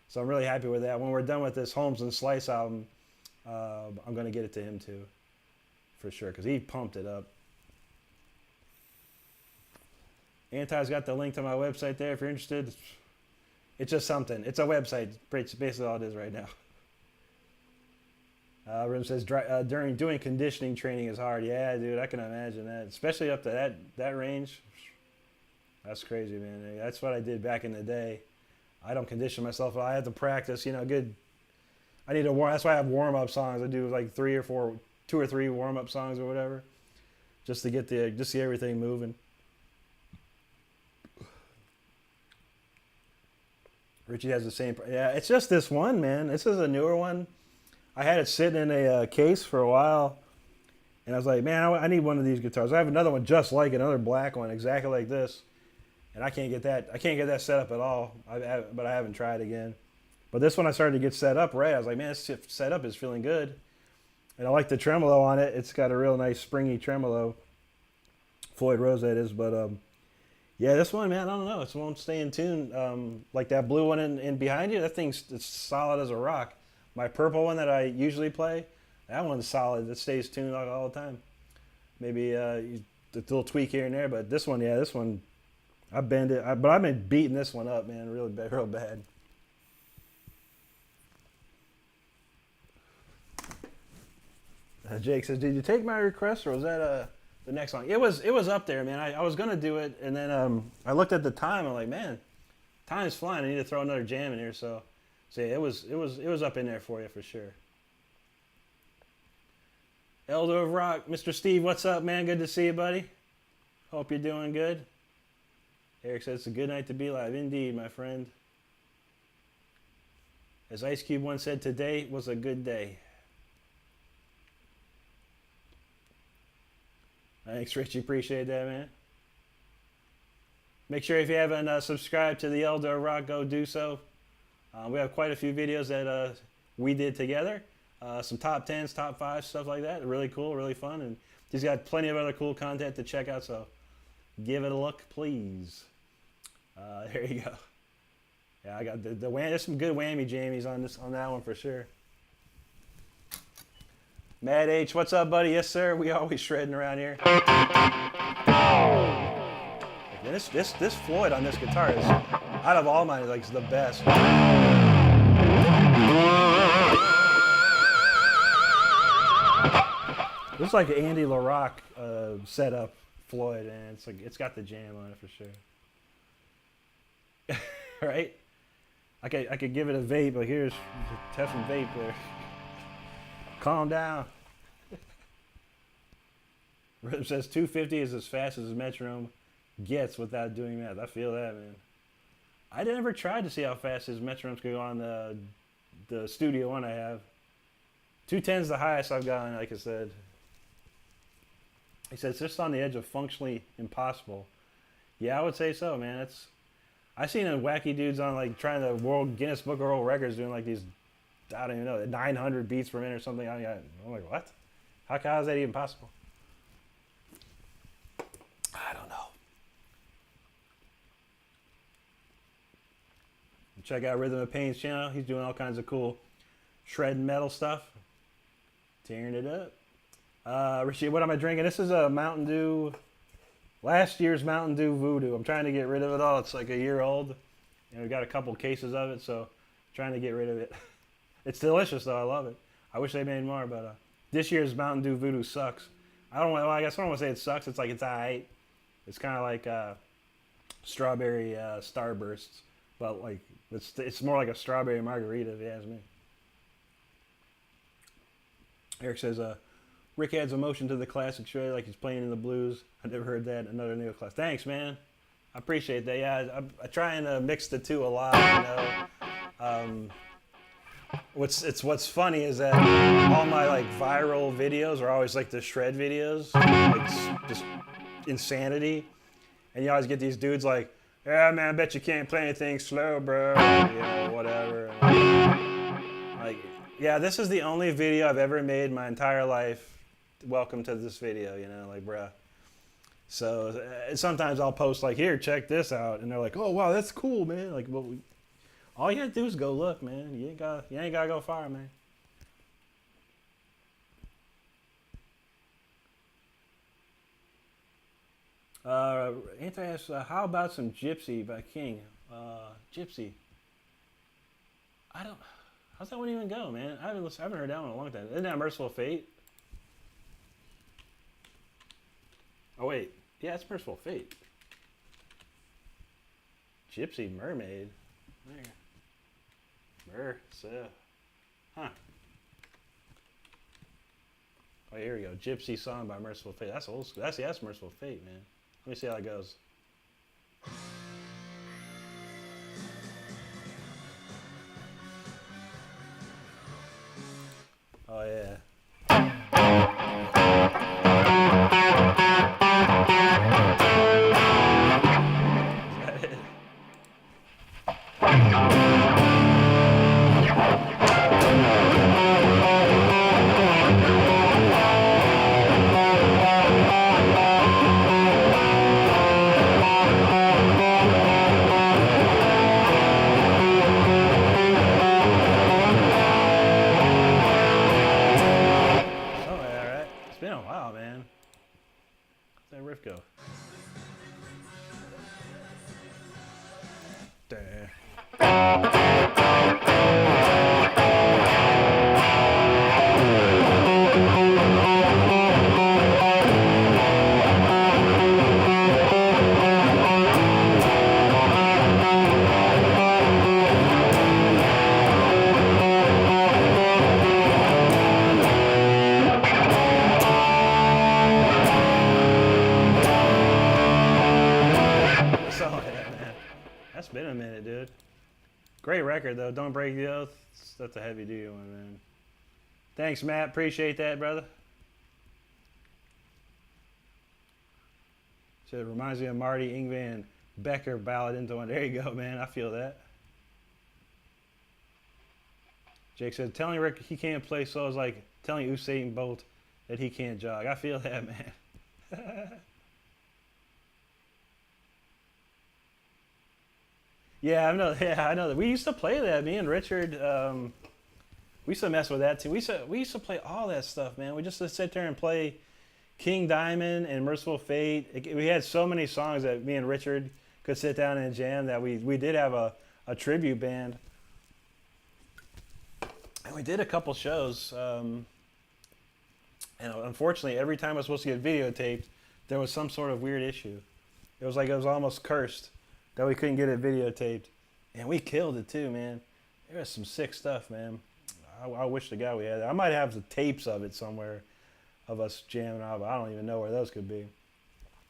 So I'm really happy with that. When we're done with this Holmes and Slice album, I'm gonna get it to him too, for sure, because he pumped it up. Anti's got the link to my website there if you're interested. It's just something. It's a website. It's basically all it is right now. Rim says, during doing conditioning training is hard. Yeah, dude, I can imagine that. Especially up to that range. That's crazy, man. That's what I did back in the day. I don't condition myself. I have to practice, good. I need to warm. That's why I have warm-up songs. I do like 2 or 3 warm-up songs or whatever. Just to get everything moving. Richie has the same. Yeah, it's just this one, man. This is a newer one. I had it sitting in a case for a while, and I was like, man, I need one of these guitars. I have another one just like it, another black one, exactly like this, and I can't get that set up at all. But I haven't tried again. But this one I started to get set up right. I was like, man, this setup is feeling good, and I like the tremolo on it. It's got a real nice springy tremolo. Floyd Rose that is, but yeah, this one, man, I don't know. It won't stay in tune. Like that blue one in behind you, that thing's it's solid as a rock. My purple one that I usually play, that one's solid. It stays tuned all the time. Maybe a little tweak here and there, but this one, I bend it. But I've been beating this one up, man, real bad. Jake says, did you take my request, or was that the next song? It was up there, man. I was gonna do it, and then I looked at the time. I'm like, man, time's flying. I need to throw another jam in here. So yeah, it was up in there for you for sure. Elder of Rock, Mr. Steve, what's up, man? Good to see you, buddy. Hope you're doing good. Eric says it's a good night to be alive. Indeed, my friend. As Ice Cube once said, today was a good day. Thanks, Richie. Appreciate that, man. Make sure if you haven't subscribed to the Elder of Rock, go do so. We have quite a few videos that we did together. Some top 10s, top 5s, stuff like that. Really cool, really fun. And he's got plenty of other cool content to check out, so give it a look, please. There you go. Yeah, I got the wham. There's some good whammy jammies on that one for sure. Mad H, what's up, buddy? Yes, sir. We always shredding around here. This Floyd on this guitar is, out of all mine, like the best. Looks like an Andy LaRock setup Floyd, and it's got the jam on it for sure. Right? I could give it a vape, but here's have some vape there. Calm down. Rhythm says 250 is as fast as a metronome gets without doing math. I feel that, man. I never tried to see how fast his metronomes could go on the studio one I have. 210 is the highest I've gotten, like I said. He said it's just on the edge of functionally impossible. Yeah, I would say so, man. I've seen wacky dudes on like trying the World Guinness Book of World Records doing like these, I don't even know, 900 beats per minute or something. I'm like, what? How is that even possible? I don't know. Check out Rhythm of Pain's channel. He's doing all kinds of cool shred metal stuff. Tearing it up. Richie, what am I drinking? This is a Mountain Dew, last year's Mountain Dew Voodoo. I'm trying to get rid of it all. It's like a year old. And we've got a couple cases of it, so I'm trying to get rid of it. It's delicious, though. I love it. I wish they made more, but this year's Mountain Dew Voodoo sucks. I guess I don't want to say it sucks. It's like it's alright. It's kind of like strawberry Starbursts, but like it's more like a strawberry margarita, if you ask me. Eric says, Rick adds emotion to the classic shred like he's playing in the blues. I never heard that. Another neo class. Thanks, man. I appreciate that. Yeah, I try and mix the two a lot. You know, what's funny is that all my like viral videos are always like the shred videos, like just insanity, and you always get these dudes like, yeah, man, I bet you can't play anything slow, bro. You know, whatever. Like, yeah, this is the only video I've ever made in my entire life. Welcome to this video, you know, like, bruh. So sometimes I'll post like, here, check this out, and they're like, oh wow, that's cool, man. Like, well, all you have to do is go look, man. You ain't gotta go far, man. Anthony asks, how about some Gypsy by King? Gypsy. How's that one even go, man? I haven't heard that one in a long time. Isn't that Merciful Fate? Oh wait, yeah, it's Merciful Fate. Gypsy Mermaid. Huh. Oh, here we go. Gypsy song by Merciful Fate. That's old school. That's Merciful Fate, man. Let me see how it goes. Oh yeah. Though, Don't Break the Oath. That's a heavy duty one, man. Thanks, Matt. Appreciate that, brother. So it reminds me of Marty Ingve and Becker ballad into one. There you go, man. I feel that. Jake said, telling Rick he can't play slow is like telling Usain Bolt that he can't jog. I feel that, man. Yeah, I know. Yeah, I know that. We used to play that. Me and Richard, we used to mess with that too. We used to play all that stuff, man. We just to sit there and play King Diamond and Merciful Fate. We had so many songs that me and Richard could sit down and jam that we did have a tribute band, and we did a couple shows. And unfortunately, every time I was supposed to get videotaped, there was some sort of weird issue. It was like it was almost cursed that we couldn't get it videotaped. And we killed it too, man. There was some sick stuff, man. I wish to God we had it. I might have the tapes of it somewhere of us jamming out, but I don't even know where those could be.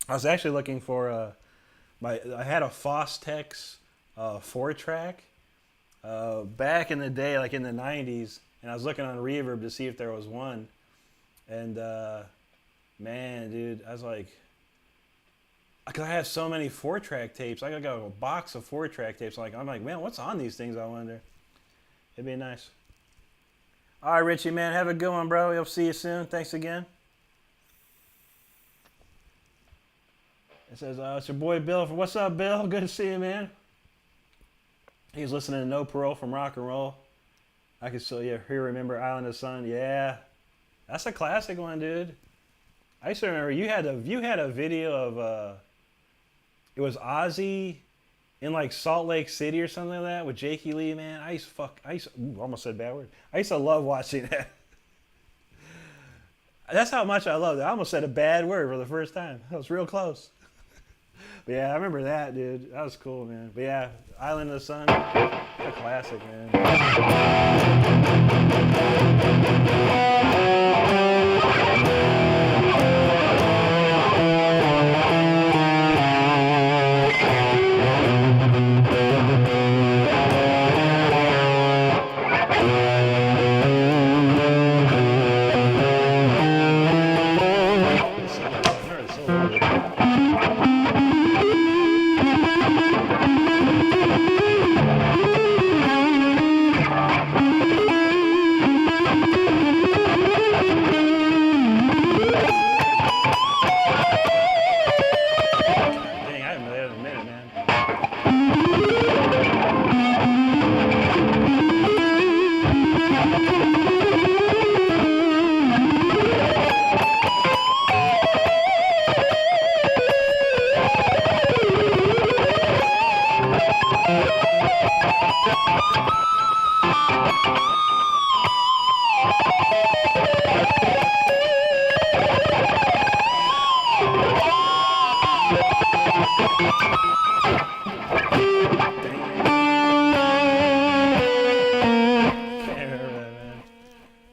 I was actually looking for I had a Fostex 4-track back in the day, like in the 90s, and I was looking on Reverb to see if there was one. And man, dude, I was like, because I have so many 4-track tapes. I got a box of 4-track tapes. I'm like, man, what's on these things? I wonder. It'd be nice. All right, Richie, man, have a good one, bro. We'll see you soon. Thanks again. It says, it's your boy Bill. What's up, Bill? Good to see you, man. He's listening to No Parole from Rock and Roll. I can still here remember Island of Sun. Yeah, that's a classic one, dude. I used to remember you had a video of it was Ozzy in like Salt Lake City or something like that with Jakey Lee, man. Almost said a bad word. I used to love watching that. That's how much I loved it. I almost said a bad word for the first time. That was real close. But yeah, I remember that, dude. That was cool, man. But yeah, Island of the Sun, a classic, man.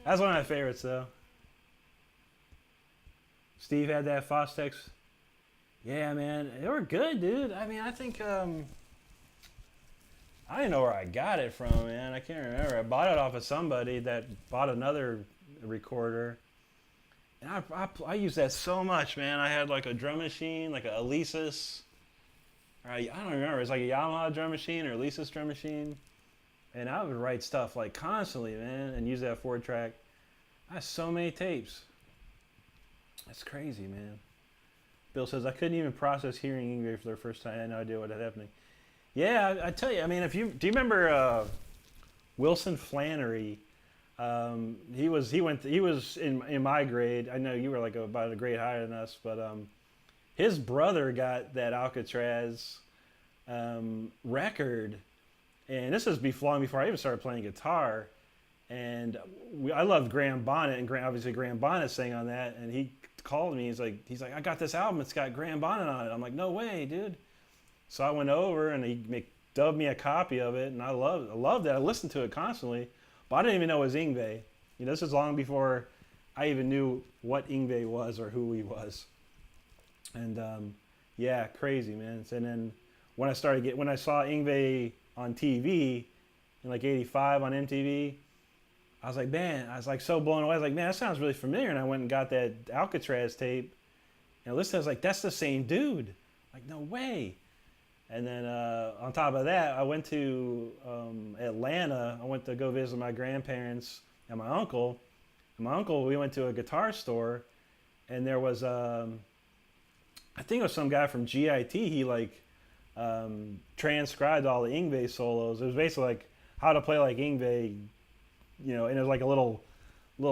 That's one of my favorites, though. Steve had that Fostex. Yeah, man, they were good, dude. I mean, I think I don't know where I got it from, man. I can't remember. I bought it off of somebody that bought another recorder, and I used that so much, man. I had like a drum machine, like a Alesis. I don't remember. It's like a Yamaha drum machine or Alesis drum machine. And I would write stuff like constantly, man, and use that 4-track. I have so many tapes. That's crazy, man. Bill says, I couldn't even process hearing English for the first time. I had no idea what was happening. Yeah, I tell you, I mean, do you remember Wilson Flannery? He was in my grade. I know you were like about a grade higher than us, but his brother got that Alcatraz record. And this was long before I even started playing guitar. And I loved Graham Bonnet, and obviously Graham Bonnet sang on that. And he called me. He's like, I got this album. It's got Graham Bonnet on it. I'm like, no way, dude. So I went over and he dubbed me a copy of it, and I loved it. I listened to it constantly, but I didn't even know it was Yngwie. You know, this is long before I even knew what Yngwie was or who he was. And yeah, crazy, man. And then when I saw Yngwie on TV in like '85 on MTV, I was like, man, I was like so blown away. I was like, man, that sounds really familiar. And I went and got that Alcatraz tape, and I listened. I was like, that's the same dude. Like, no way. And then on top of that, I went to Atlanta. I went to go visit my grandparents and my uncle. And my uncle, we went to a guitar store, and there was I think it was some guy from GIT. He like transcribed all the Yngwie solos. It was basically like how to play like Yngwie, you know, and it was like a little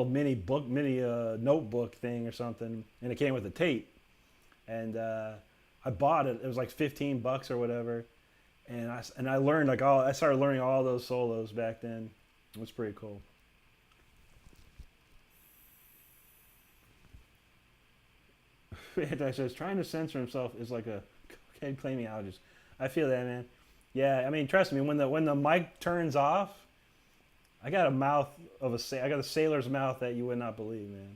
mini book, mini notebook thing or something, and it came with a tape. And I bought it. It was like $15 or whatever, and I learned like I started learning all those solos back then. It was pretty cool. Anti says trying to censor himself is like a kid claiming allergies. I feel that, man. Yeah, I mean, trust me. When the mic turns off, I got I got a sailor's mouth that you would not believe, man.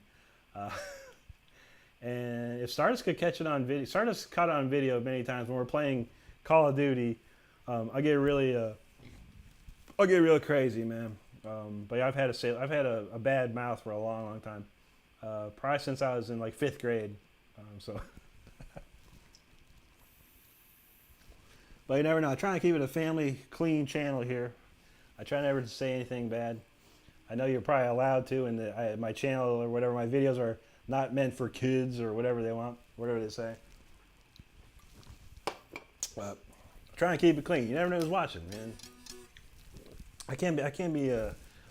And if Stardust could catch it on video, Stardust caught it on video many times when we're playing Call of Duty. I get really crazy, man. But yeah, I've had a bad mouth for a long, long time. Probably since I was in like 5th grade. So, but you never know. I try to keep it a family clean channel here. I try never to say anything bad. I know you're probably allowed to, and my channel or whatever, my videos are not meant for kids or whatever they want, whatever they say. But trying to keep it clean. You never know who's watching, man. I can't be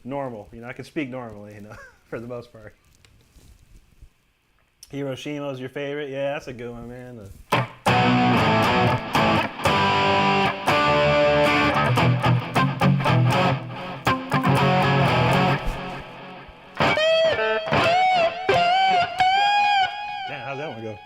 normal. You know, I can speak normally, you know, for the most part. Hiroshima is your favorite? Yeah, that's a good one, man. Damn, how's that one go?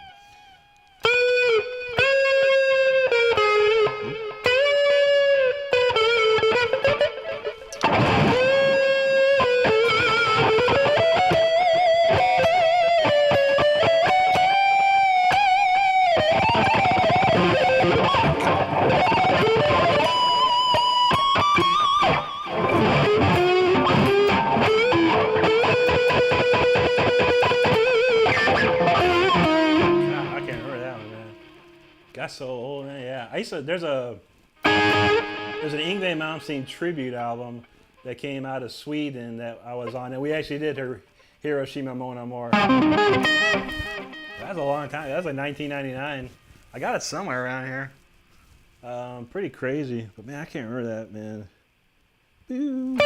That's so old, man. Yeah, there's an Yngwie Malmsteen tribute album that came out of Sweden that I was on, and we actually did her Hiroshima Mon Amour. That's a long time. That was like 1999. I got it somewhere around here. Pretty crazy, but man, I can't remember that, man. Boo.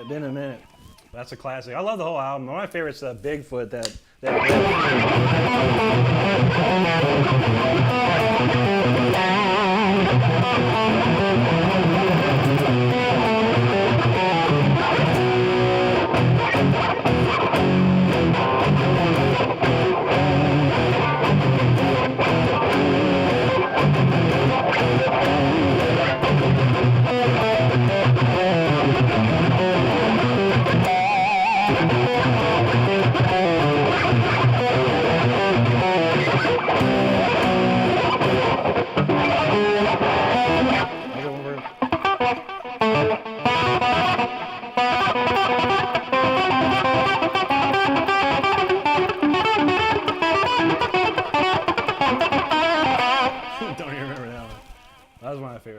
Been a minute. That's a classic. I love the whole album. One of my favorites is Bigfoot. That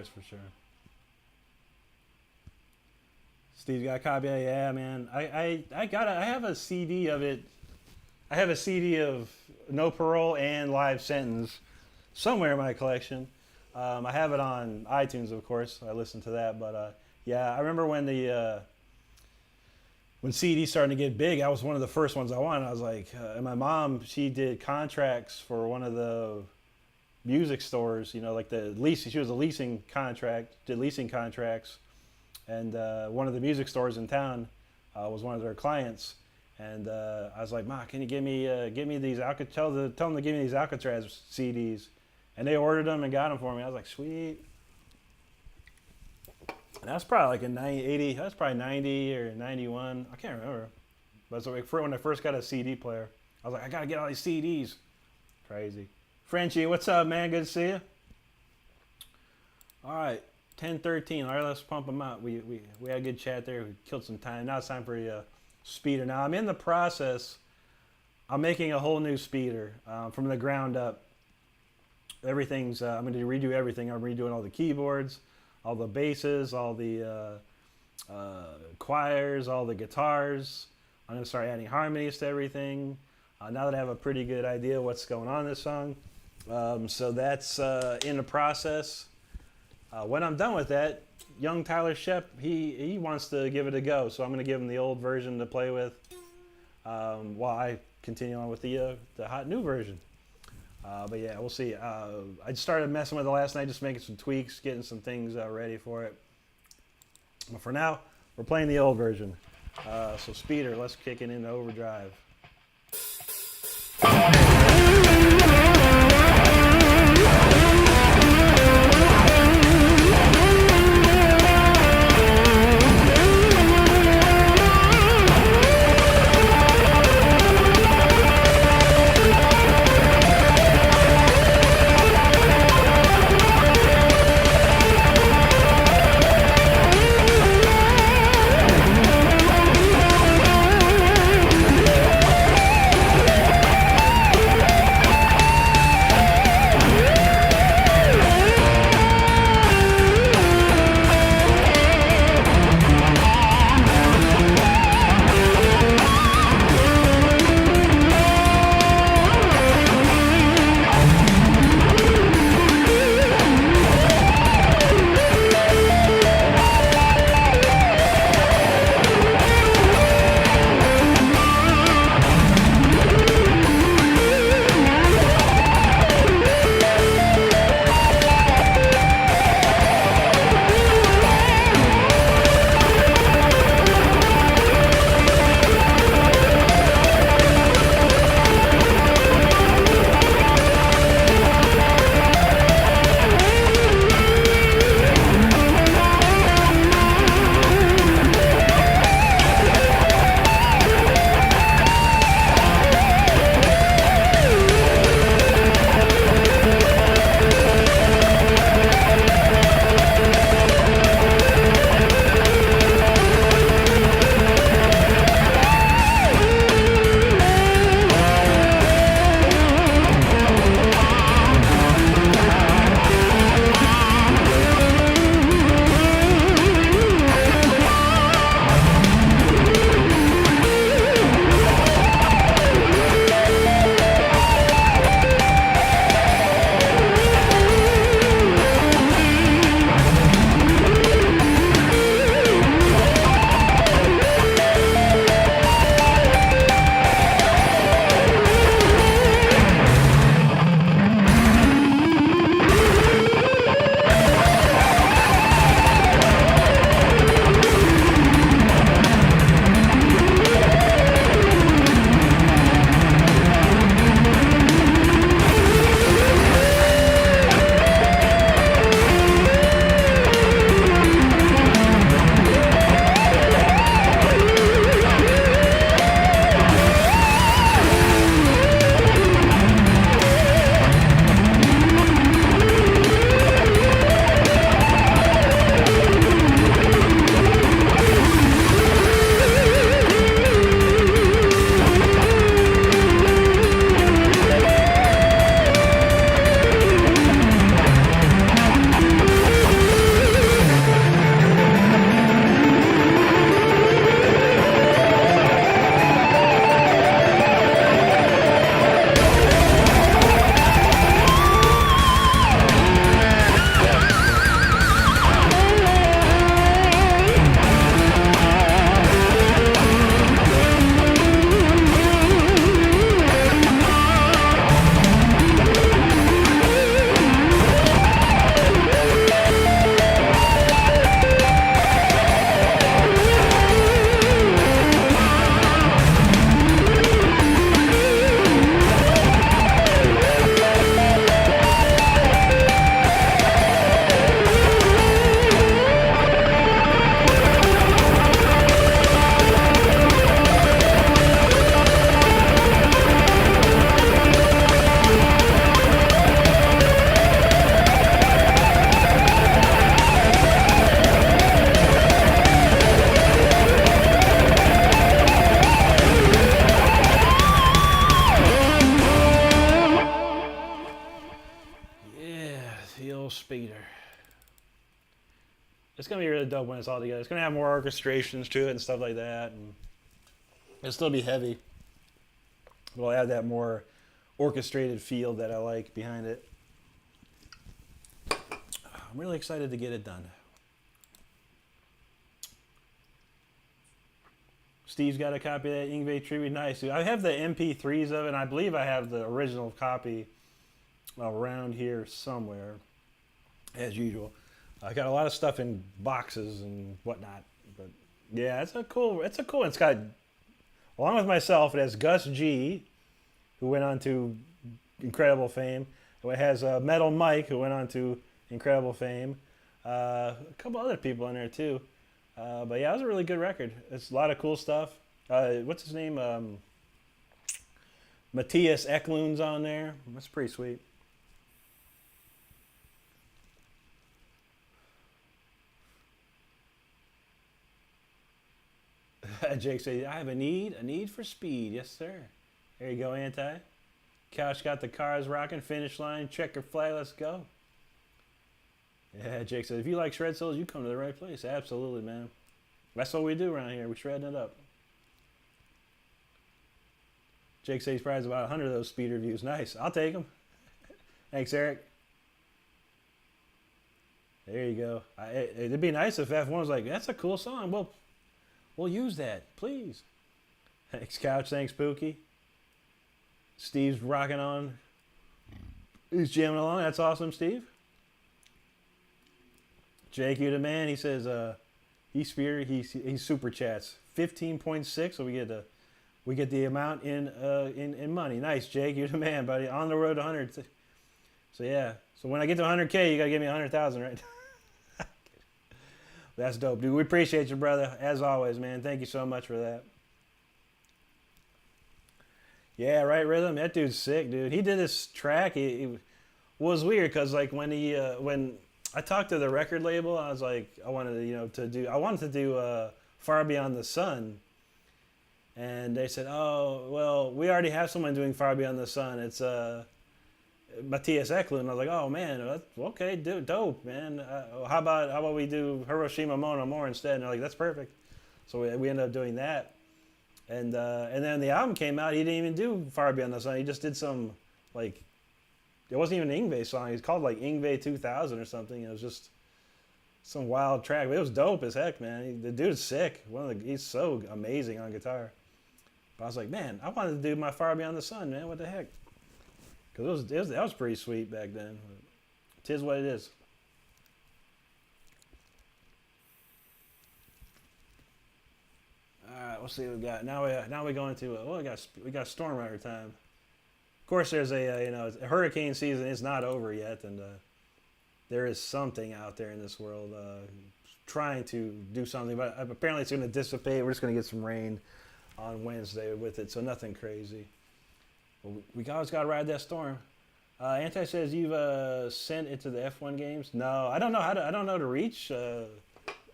for sure. Steve's got a copy. Yeah, man. I have a CD of it. I have a CD of No Parole and Live Sentence somewhere in my collection. I have it on iTunes, of course. I listen to that, but yeah, I remember when when CDs started to get big, that was one of the first ones I wanted. I was like, and my mom, she did contracts for one of the music stores, you know, like the lease. She was a leasing contract, did leasing contracts, and one of the music stores in town was one of their clients. And I was like, Ma, can you give me these tell them to give me these Alcatraz CDs, and they ordered them and got them for me. I was like, sweet. And that's probably like in 80. That's probably 90 or 91. I can't remember. But it's like when I first got a CD player, I was like, I gotta get all these CDs. Crazy. Frenchie, what's up, man? Good to see you. All right, 10:13. All right, let's pump them out. We had a good chat there. We killed some time. Now it's time for the speeder. Now I'm in the process. I'm making a whole new speeder from the ground up. Everything's. I'm going to redo everything. I'm redoing all the keyboards. all the basses, all the choirs, all the guitars. I'm going to start adding harmonies to everything. Now that I have a pretty good idea what's going on in this song. So that's in the process. When I'm done with that, young Tyler Shep, he wants to give it a go. So I'm going to give him the old version to play with while I continue on with the hot new version. But yeah, we'll see. I started messing with it last night, just making some tweaks, getting some things ready for it. But for now, we're playing the old version. So Speeder, let's kick it into overdrive. Speeder. It's gonna be really dope when it's all together. It's gonna have more orchestrations to it and stuff like that, and it'll still be heavy. But it'll have that more orchestrated feel that I like behind it. I'm really excited to get it done. Steve's got a copy of that Yngwie tribute. Nice, dude. I have the MP3s of it, and I believe I have the original copy around here somewhere, as usual. I got a lot of stuff in boxes and whatnot, but yeah, it's cool. It's got, along with myself, it has Gus G, who went on to incredible fame. It has Metal Mike, who went on to incredible fame. A couple other people in there too. But yeah, it was a really good record. It's a lot of cool stuff. What's his name? Matthias Eklund's on there. That's pretty sweet. Jake says, I have a need for speed. Yes, sir. There you go, Anti. Couch got the cars rocking, finish line, checker flag, let's go. Yeah, Jake says, if you like shred souls, you come to the right place. Absolutely, man. That's what we do around here. We shredding it up. Jake says he's probably about 100 of those speed reviews. Nice. I'll take them. Thanks, Eric. There you go. It'd be nice if F1 was like, that's a cool song. Well, we'll use that, please. Thanks, Couch. Thanks, Pookie. Steve's rocking on. He's jamming along. That's awesome, Steve. Jake, you the man. He says he super chats 15.6, so we get the amount in money. Nice, Jake. You're the man, buddy. On the road to 100. So yeah. So when I get to 100K, you gotta give me 100,000, right? That's dope, dude. We appreciate you, brother. As always, man. Thank you so much for that. Yeah, right, Rhythm. That dude's sick, dude. He did this track. He was weird because like when I talked to the record label, I was like, I wanted to do Far Beyond the Sun, and they said, oh well, we already have someone doing Far Beyond the Sun. It's Matthias Eklund. I was like, oh man, okay, dude, dope, man. How about we do Hiroshima Mon Amour instead? And they're like, that's perfect. So we ended up doing that, and then the album came out. He didn't even do Far Beyond the Sun. He just did some like. It wasn't even an Yngwie song. It's called like Yngwie 2000 or something. It was just some wild track. But it was dope as heck, man. The dude's sick. He's so amazing on guitar. But I was like, man, I wanted to do my Far Beyond the Sun, man. What the heck? Because that was pretty sweet back then. Tis what it is. All right, we'll see what we got. Now we go into we got Storm Rider time. Of course, there's hurricane season is not over yet, and there is something out there in this world trying to do something. But apparently, it's going to dissipate. We're just going to get some rain on Wednesday with it, so nothing crazy. But we always got to ride that storm. Anti says you've sent it to the F1 games. No, I don't know how to. I don't know how to reach. I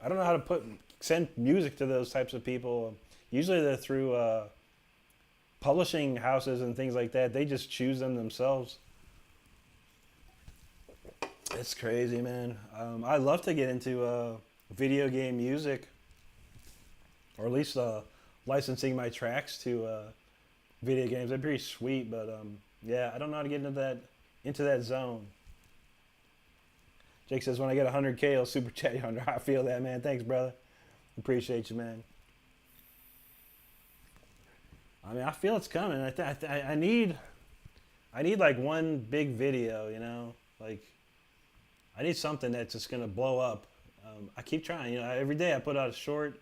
don't know how to send music to those types of people. Usually, they're through. Publishing houses and things like that, they just choose them themselves. It's crazy, man. I'd love to get into video game music, or at least licensing my tracks to video games. That'd be pretty sweet, but yeah, I don't know how to get into that zone. Jake says, when I get 100K, I'll super chat you under. I feel that, man. Thanks, brother. Appreciate you, man. I mean, I feel it's coming. I need like one big video, you know, like I need something that's just gonna blow up. I keep trying, you know, every day I put out a short,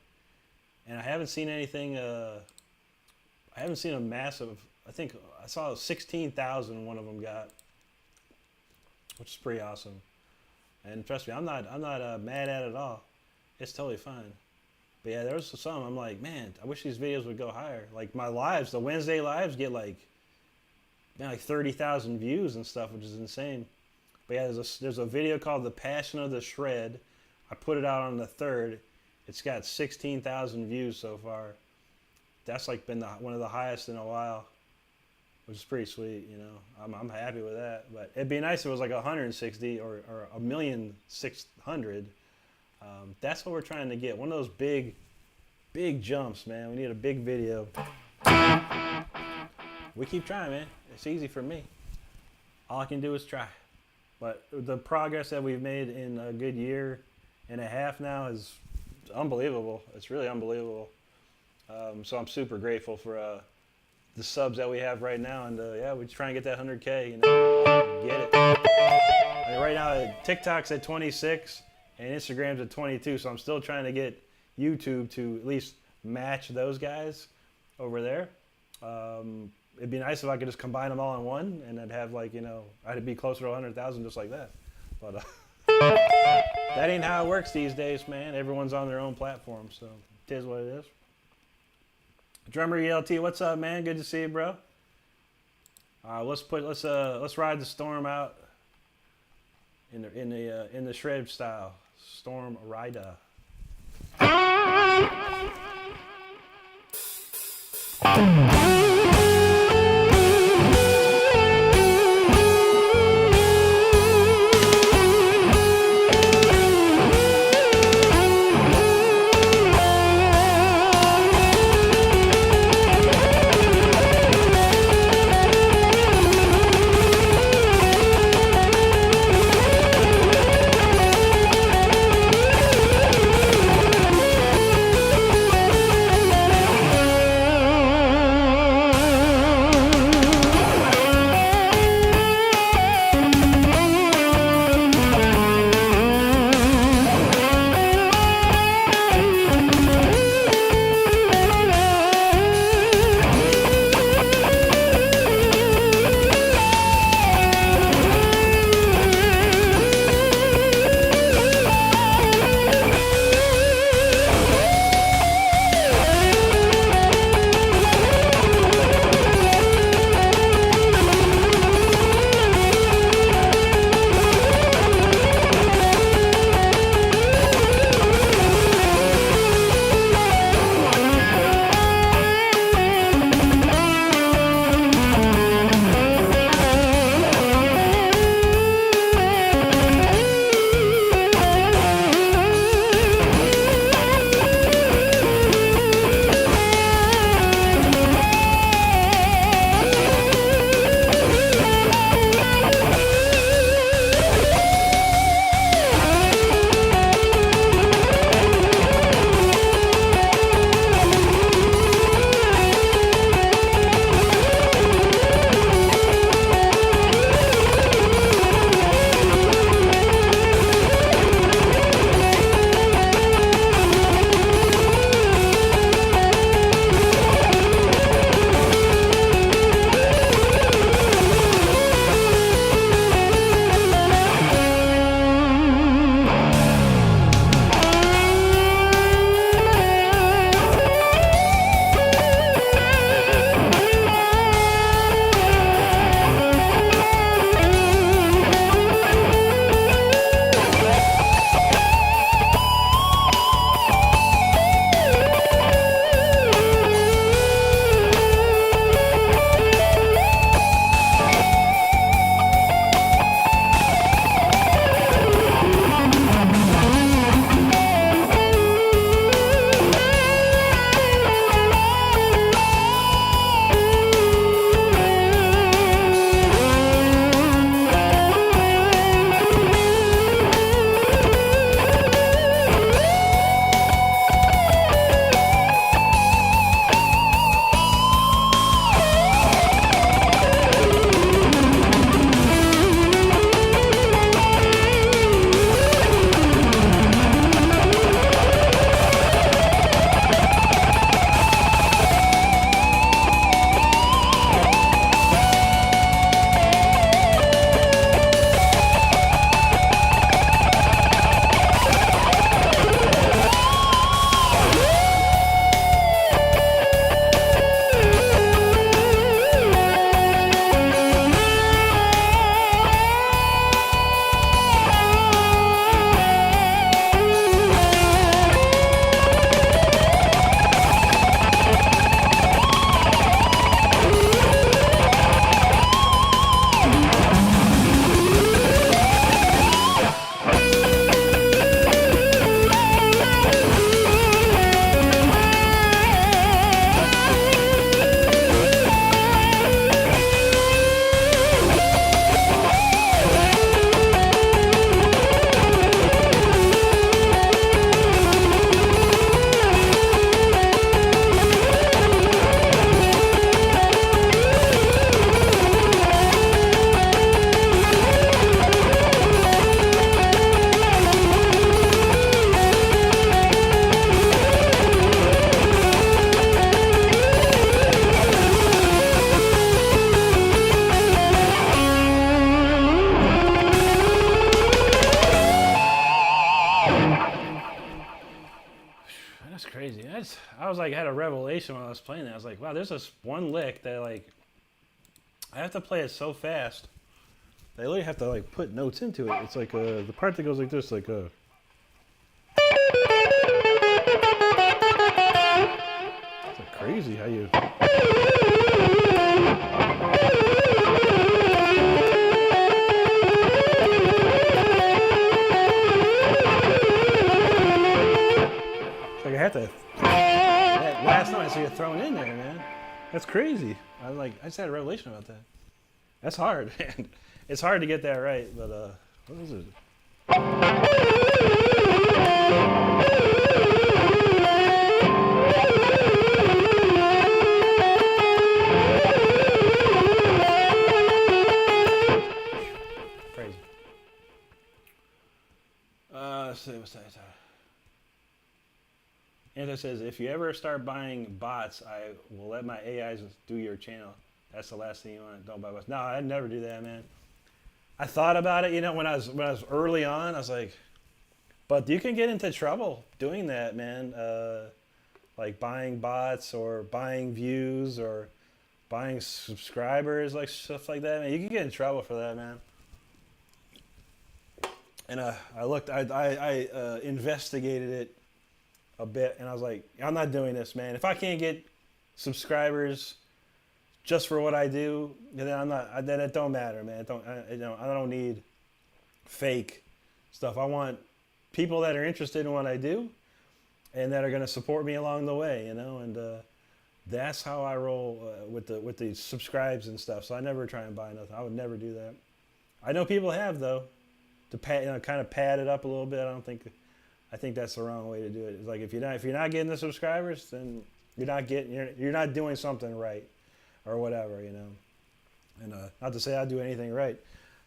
and I haven't seen anything. I haven't seen a massive. I think I saw 16,000 one of them got, which is pretty awesome. And trust me, I'm not mad at it at all. It's totally fine. But yeah, there was some. I'm like, man, I wish these videos would go higher. Like my lives, the Wednesday lives get like 30,000 views and stuff, which is insane. But yeah, there's a video called "The Passion of the Shred." I put it out on the 3rd. It's got 16,000 views so far. That's like been one of the highest in a while, which is pretty sweet. You know, I'm happy with that. But it'd be nice if it was like 160 or 1,600,000. That's what we're trying to get. One of those big jumps, man. We need a big video. We keep trying, man. It's easy for me. All I can do is try. But the progress that we've made in a good year and a half now is unbelievable. It's really unbelievable. So I'm super grateful for the subs that we have right now. And yeah, we're trying to get that 100K, you know, get it. I mean, right now, TikTok's at 26 and Instagram's at 22. So I'm still trying to get YouTube to at least match those guys over there. It'd be nice if I could just combine them all in one, and I'd have, like, you know, I'd be closer to 100,000 just like that. But that ain't how it works these days, man. Everyone's on their own platform, so it is what it is. Drummer ELT, what's up, man? Good to see you, bro. Let's ride the storm out in the shred style. Storm rider. I was like, had a revelation when I was playing that. I was like, wow, there's this one lick that like, I have to play it so fast. I literally have to like put notes into it. It's like the part that goes like this, like It's like crazy how you. It's like I had to. Last night I see it thrown in there, man. That's crazy. I just had a revelation about that. That's hard, man. It's hard to get that right, but what is it? Crazy. Let's see, what's that? Anthony says, if you ever start buying bots, I will let my AIs do your channel. That's the last thing you want. Don't buy bots. No, I'd never do that, man. I thought about it, you know, when I was early on. I was like, but you can get into trouble doing that, man. Like buying bots or buying views or buying subscribers, like stuff like that, man. You can get in trouble for that, man. And I investigated it a bit, and I was like, I'm not doing this, man. If I can't get subscribers just for what I do, then I'm not. Then it don't matter, man. I don't need fake stuff. I want people that are interested in what I do, and that are going to support me along the way, you know. And that's how I roll with the subscribes and stuff. So I never try and buy nothing. I would never do that. I know people have though, to kind of pad it up a little bit. I think that's the wrong way to do it. It's like if you're not getting the subscribers, then you're not doing something right, or whatever, you know. And not to say I do anything right.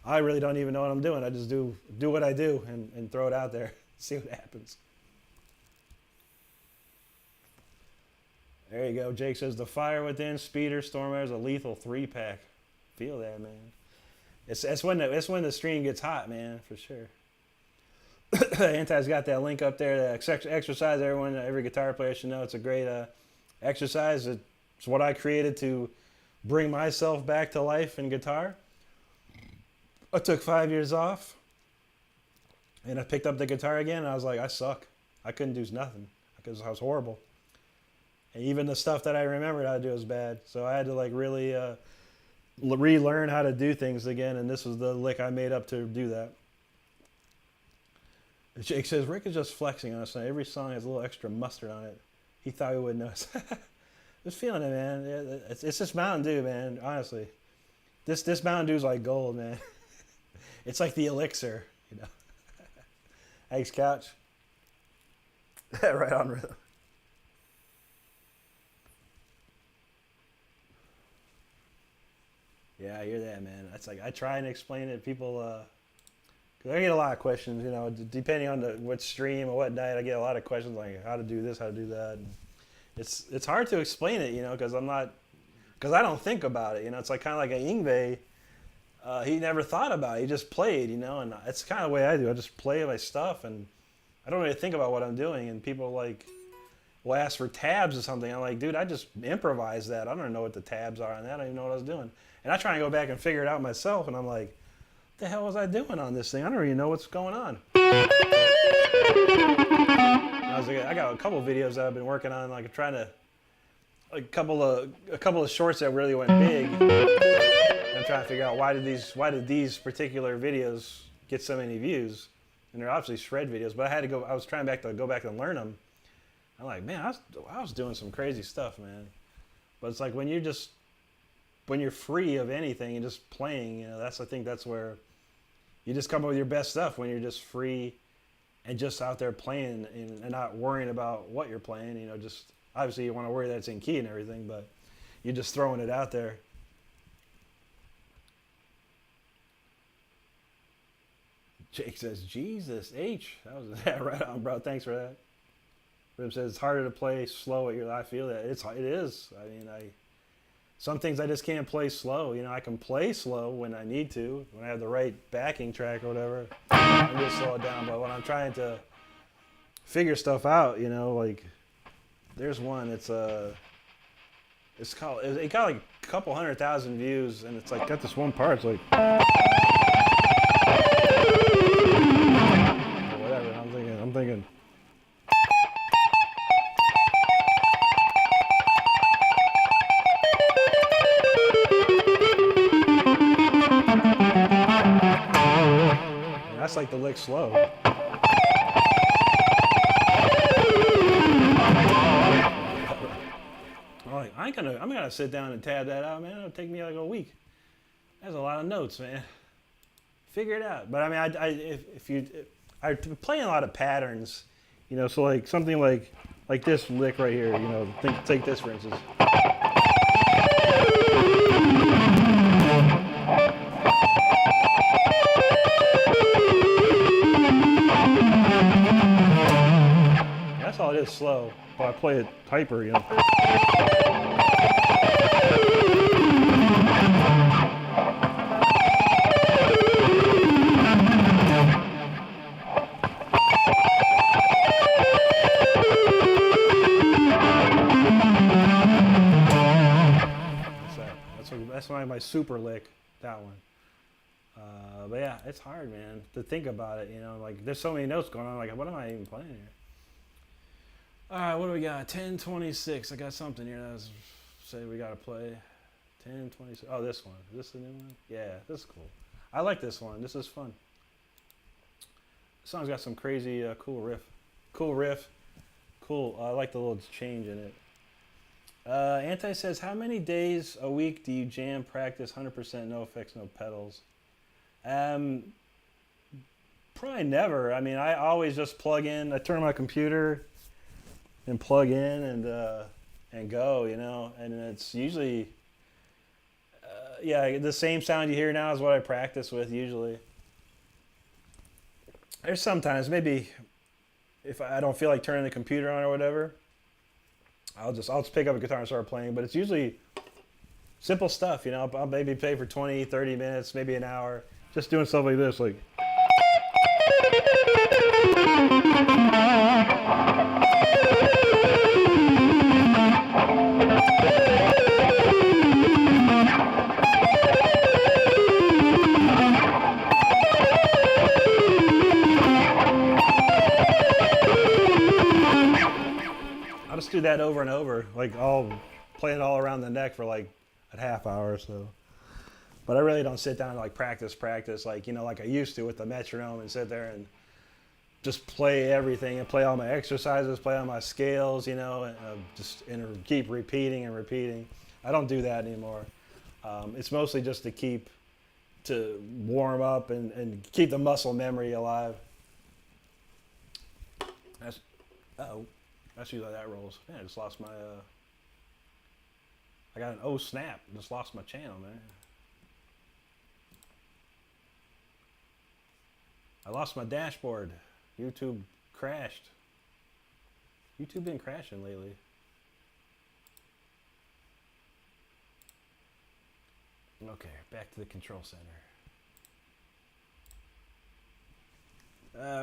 I really don't even know what I'm doing. I just do what I do and throw it out there, see what happens. There you go. Jake says the Fire Within Speeder Stormare is a lethal 3-pack. Feel that, man. It's when the stream gets hot, man, for sure. Anti's got that link up there. The exercise, every guitar player should know. It's a great exercise. It's what I created to bring myself back to life in guitar. I took 5 years off, and I picked up the guitar again, and I was like, I suck. I couldn't do nothing because I was horrible. And even the stuff that I remembered how to do was bad. So I had to like really relearn how to do things again, and this was the lick I made up to do that. Jake says, Rick is just flexing on us. Every song has a little extra mustard on it. He thought we would notice. Just feeling it, man. Yeah, it's just Mountain Dew, man, honestly. This Mountain Dew's like gold, man. It's like the elixir, you know. Thanks, Couch. Right on rhythm. Yeah, I hear that, man. That's like I try and explain it to people. I get a lot of questions, you know, depending on what stream or what night. I get a lot of questions like how to do this, how to do that. And it's hard to explain it, you know, because I don't think about it, you know. It's like kind of like a Yngwie. He never thought about it. He just played, you know, and it's kind of the way I do. I just play my stuff, and I don't really think about what I'm doing. And people like will ask for tabs or something. I'm like, dude, I just improvised that. I don't know what the tabs are on that. I don't even know what I was doing. And I try and go back and figure it out myself, and I'm like, what the hell was I doing on this thing? I don't even know what's going on. I got a couple of videos that I've been working on, like trying to, a couple of shorts that really went big. I'm trying to figure out why did these particular videos get so many views, and they're obviously shred videos. But I was trying to go back and learn them. I'm like, man, I was doing some crazy stuff, man. But it's like when you're free of anything and just playing, you know, I think that's where you just come up with your best stuff, when you're just free and just out there playing and not worrying about what you're playing. You know, just obviously you want to worry that it's in key and everything, but you're just throwing it out there. Jake says, Jesus H. That was right on, bro. Thanks for that. Rip says it's harder to play slow at your. I feel that it is. I mean, some things I just can't play slow. You know, I can play slow when I need to, when I have the right backing track or whatever. I can just slow it down. But when I'm trying to figure stuff out, you know, like There's one. It's called. It got like a couple 100,000 views, and it's like got this one part. It's like or whatever. I'm thinking. And that's like the lick slow. I'm gonna sit down and tab that out, man. It'll take me like a week. That's a lot of notes, man. Figure it out. But I mean, I'm playing a lot of patterns, you know. So like something like this lick right here, you know. Take this for instance. That's all it is, slow. But I play it hyper, you know. That's my super lick, that one. But yeah, it's hard, man, to think about it, you know. Like, there's so many notes going on. Like, what am I even playing here? All right, what do we got? 1026. I got something here that say we got to play. 1026. Oh, this one. Is this the new one? Yeah, this is cool. I like this one. This is fun. This song's got some crazy, cool riff. Cool. I like the little change in it. Anti says, how many days a week do you jam practice 100% no effects, no pedals? Probably never. I mean, I always just plug in. I turn on my computer and plug in and go, you know. And it's usually, yeah, the same sound you hear now is what I practice with usually. There's sometimes maybe if I don't feel like turning the computer on or whatever, I'll just pick up a guitar and start playing. But it's usually simple stuff, you know. I'll maybe play for 20, 30 minutes, maybe an hour, just doing stuff like this, like. I'll just do that over and over, like I'll play it all around the neck for like a half hour or so. But I really don't sit down and like practice like, you know, like I used to with the metronome and sit there and just play everything and play all my exercises, play all my scales, you know, and keep repeating and repeating. I don't do that anymore. It's mostly just to warm up and keep the muscle memory alive. That's usually how that rolls. Man, I just lost my, I got an snap. Just lost my channel, man. I lost my dashboard. YouTube crashed. YouTube been crashing lately. Okay, back to the control center.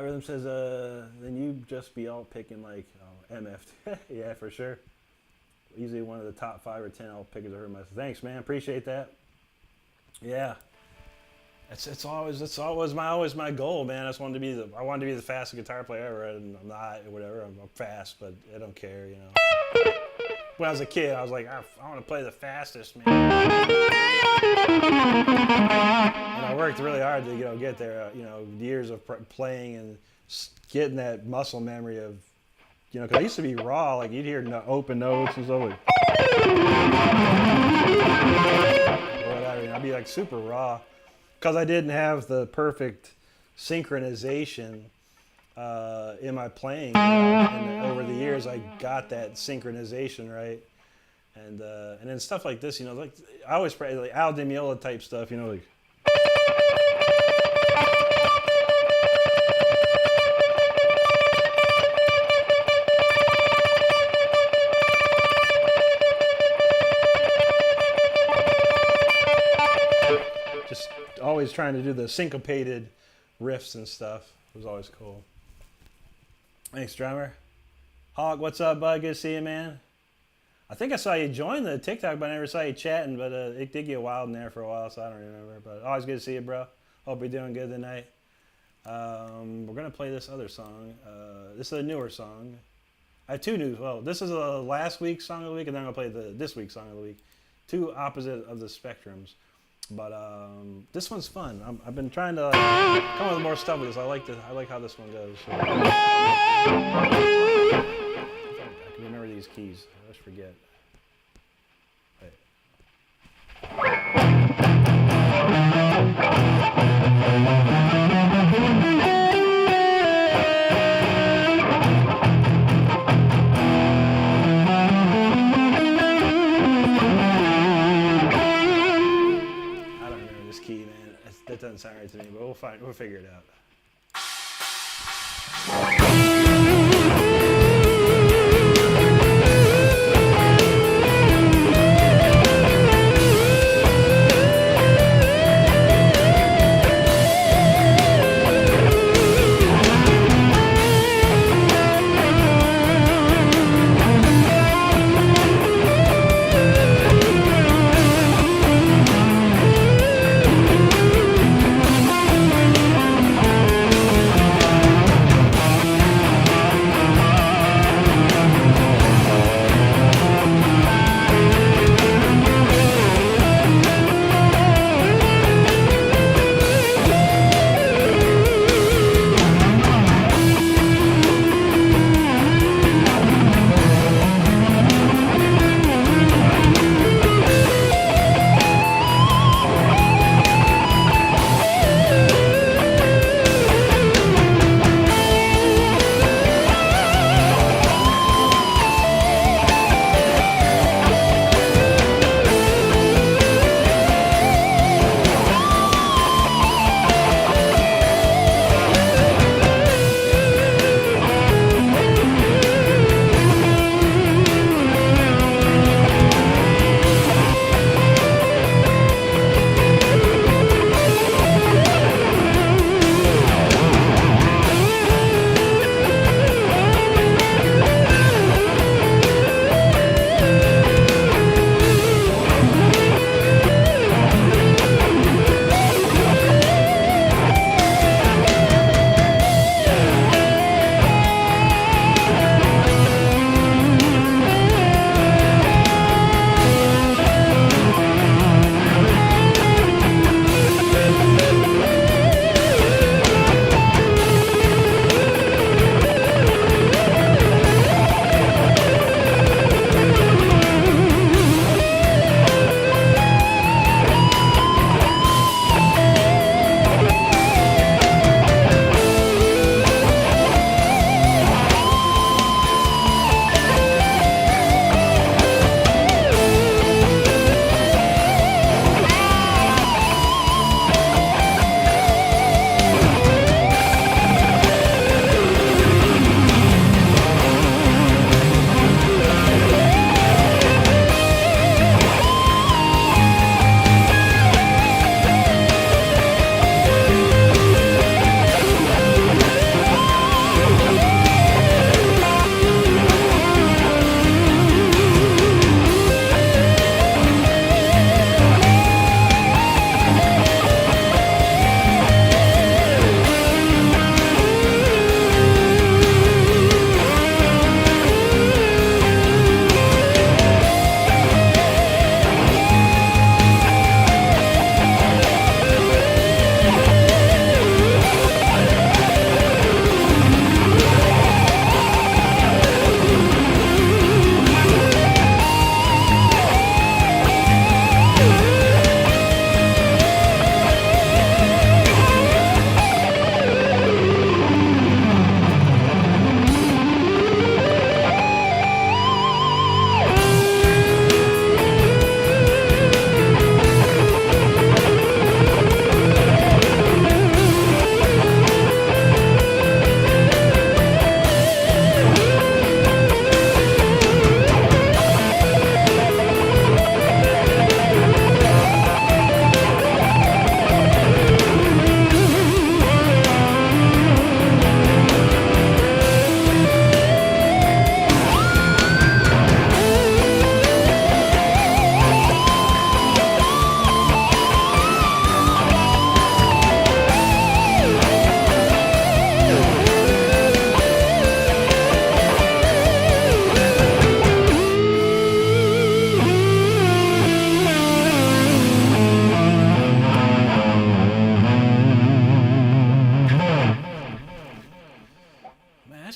Rhythm says, then you just be all picking like MF. Yeah, for sure. Easily one of the top 5 or 10 all pickers I heard myself. Thanks, man. Appreciate that. Yeah. It's always my goal, man. I wanted to be the fastest guitar player ever, and I'm not, or whatever. I'm fast, but I don't care, you know. When I was a kid, I was like, I want to play the fastest, man. And I worked really hard to, you know, get there. You know, years of playing and getting that muscle memory of, you know, because I used to be raw. Like you'd hear open notes and stuff like, or whatever. You know, I'd be like super raw. Because I didn't have the perfect synchronization in my playing, you know, and over the years I got that synchronization right, and then stuff like this, you know, like I always play like Al Di Meola type stuff, you know, like. Always trying to do the syncopated riffs and stuff. It was always cool. Thanks, drummer. Hawk, what's up, bud? Good to see you, man. I think I saw you join the TikTok, but I never saw you chatting. But it did get wild in there for a while, so I don't remember. But always good to see you, bro. Hope you're doing good tonight. We're gonna play this other song. This is a newer song. I have two new. Well, this is a last week's song of the week, and then I'm gonna play this week's song of the week. Two opposite of the spectrums. But this one's fun. I've been trying to come up with more stuff with this. I like how this one goes. So. I can remember these keys. I always forget. Wait. I don't remember this key, man. That doesn't sound right to me, but we'll figure it out.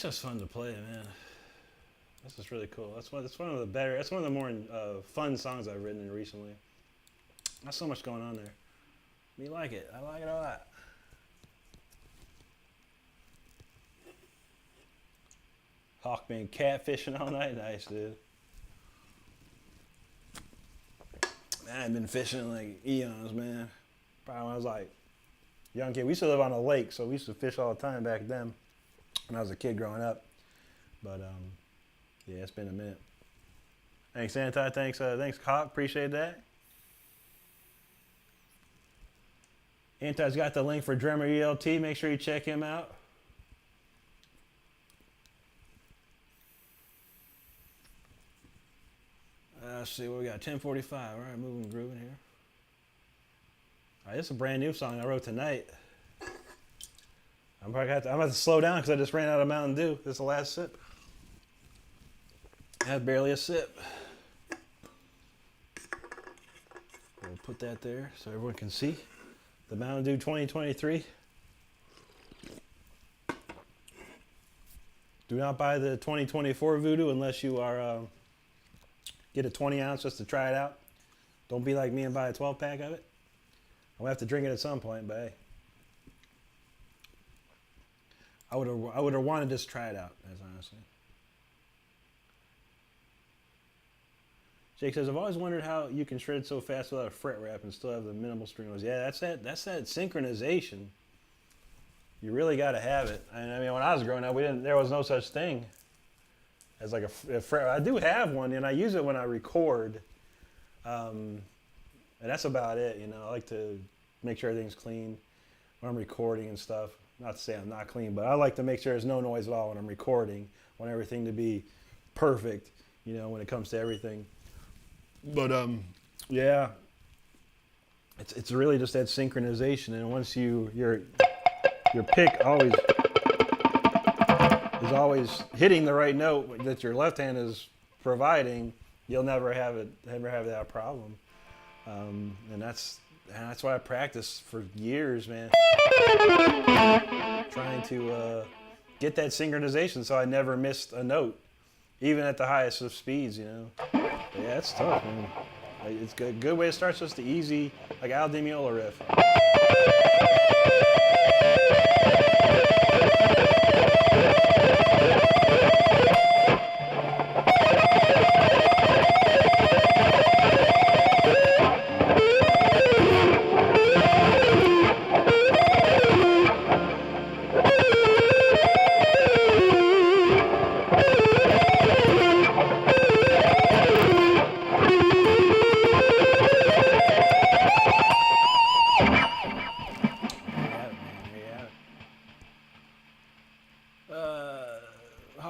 that's just fun to play, man. That's just really cool. That's one of the better. That's one of the more fun songs I've written recently. Not so much going on there. Me like it. I like it a lot. Hawk been catfishing all night. Nice, dude. Man, I've been fishing like eons, man. Probably when I was like young kid. We used to live on a lake, so we used to fish all the time back then when I was a kid growing up. But yeah, it's been a minute. Thanks, Anti. Thanks, Hawk. Appreciate that. Anti's got the link for Drummer ELT. Make sure you check him out. Let's see what we got. 10:45. All right, moving and grooving here. All right, this is a brand new song I wrote tonight. I'm about to slow down because I just ran out of Mountain Dew. This is the last sip. That's barely a sip. We'll put that there so everyone can see the Mountain Dew 2023. Do not buy the 2024 Voodoo unless you are get a 20 ounce just to try it out. Don't be like me and buy a 12 pack of it. I'll have to drink it at some point, but hey. I would have wanted to just try it out, as honestly. Jake says, I've always wondered how you can shred so fast without a fret wrap and still have the minimal string noise. Yeah, that's that synchronization. You really got to have it. And I mean, when I was growing up, there was no such thing as like a fret. I do have one, and I use it when I record. And that's about it, you know. I like to make sure everything's clean when I'm recording and stuff. Not to say I'm not clean, but I like to make sure there's no noise at all when I'm recording. I want everything to be perfect, you know, when it comes to everything. But yeah, it's really just that synchronization, and once your pick is always hitting the right note that your left hand is providing, you'll never have that problem. And that's why I practiced for years, man, trying to get that synchronization so I never missed a note, even at the highest of speeds, you know. But yeah, it's tough, man. It's a good way to start. Just the easy, like Al Di Meola riff.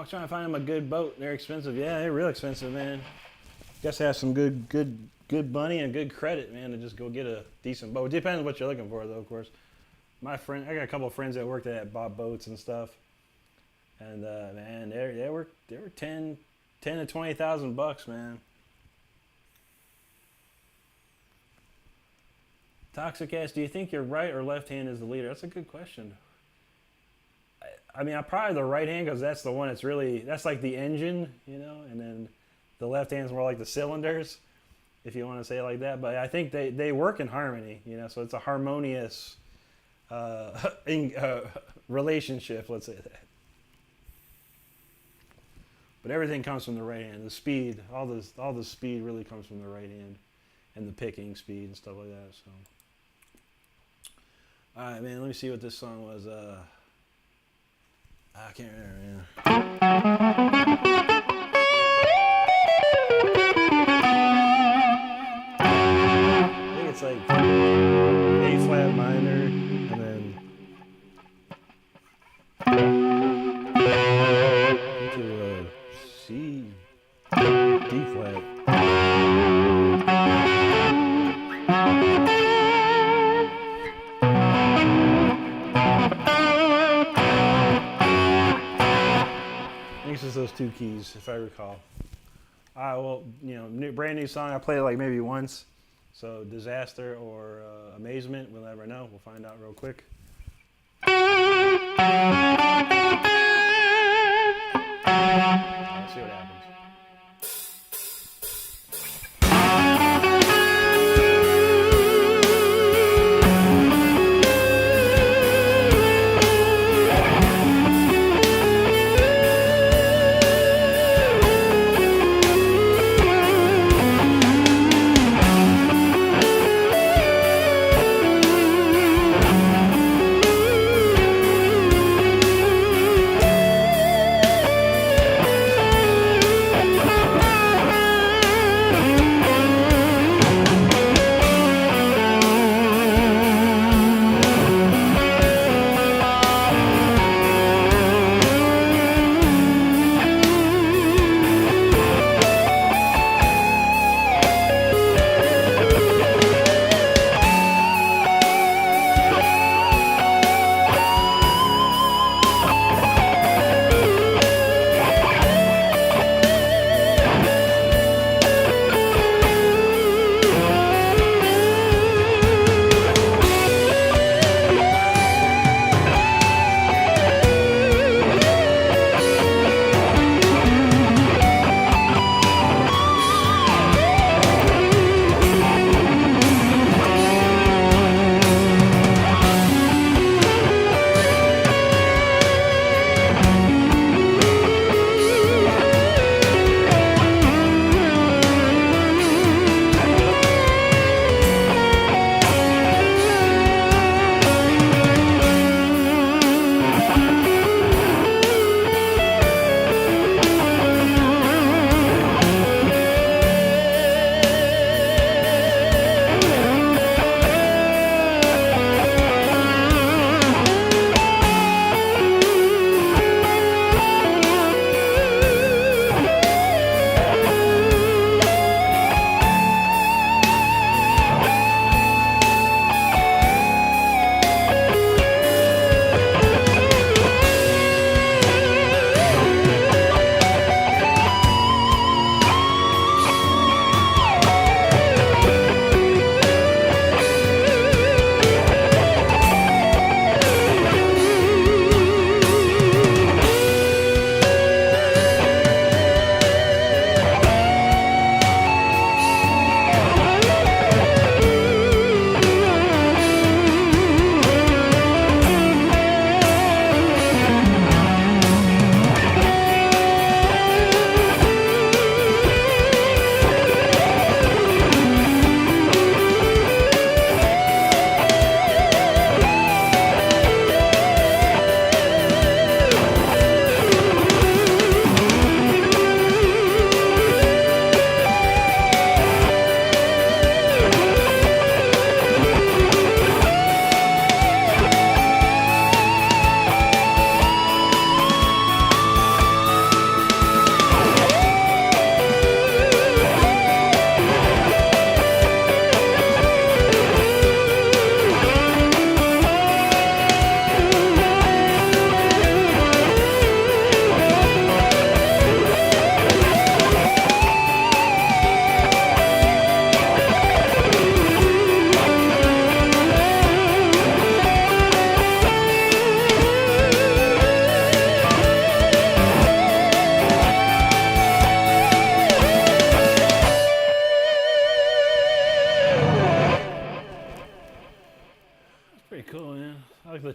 Trying to find them a good boat. They're expensive. Yeah, they're real expensive, man. Guess have some good money and good credit, man, to just go get a decent boat. It depends on what you're looking for, though, of course. I got a couple of friends that worked at bought boats and stuff, and man, they were 10 to 20,000 bucks, man. Toxic ass, do you think your right or left hand is the leader? That's a good question. I mean, I'm probably the right hand because that's the one that's like the engine, you know, and then the left hand's more like the cylinders, if you want to say it like that. But I think they work in harmony, you know, so it's a harmonious relationship, let's say that. But everything comes from the right hand. The speed, all the speed really comes from the right hand, and the picking speed and stuff like that. So, all right, man, let me see what this song was. I can't remember, man. I think it's like A flat minor, and then into C, D flat. It's those two keys, if I recall. Well, you know, brand new song. I played it like maybe once. So Disaster or Amazement, we'll never know. We'll find out real quick.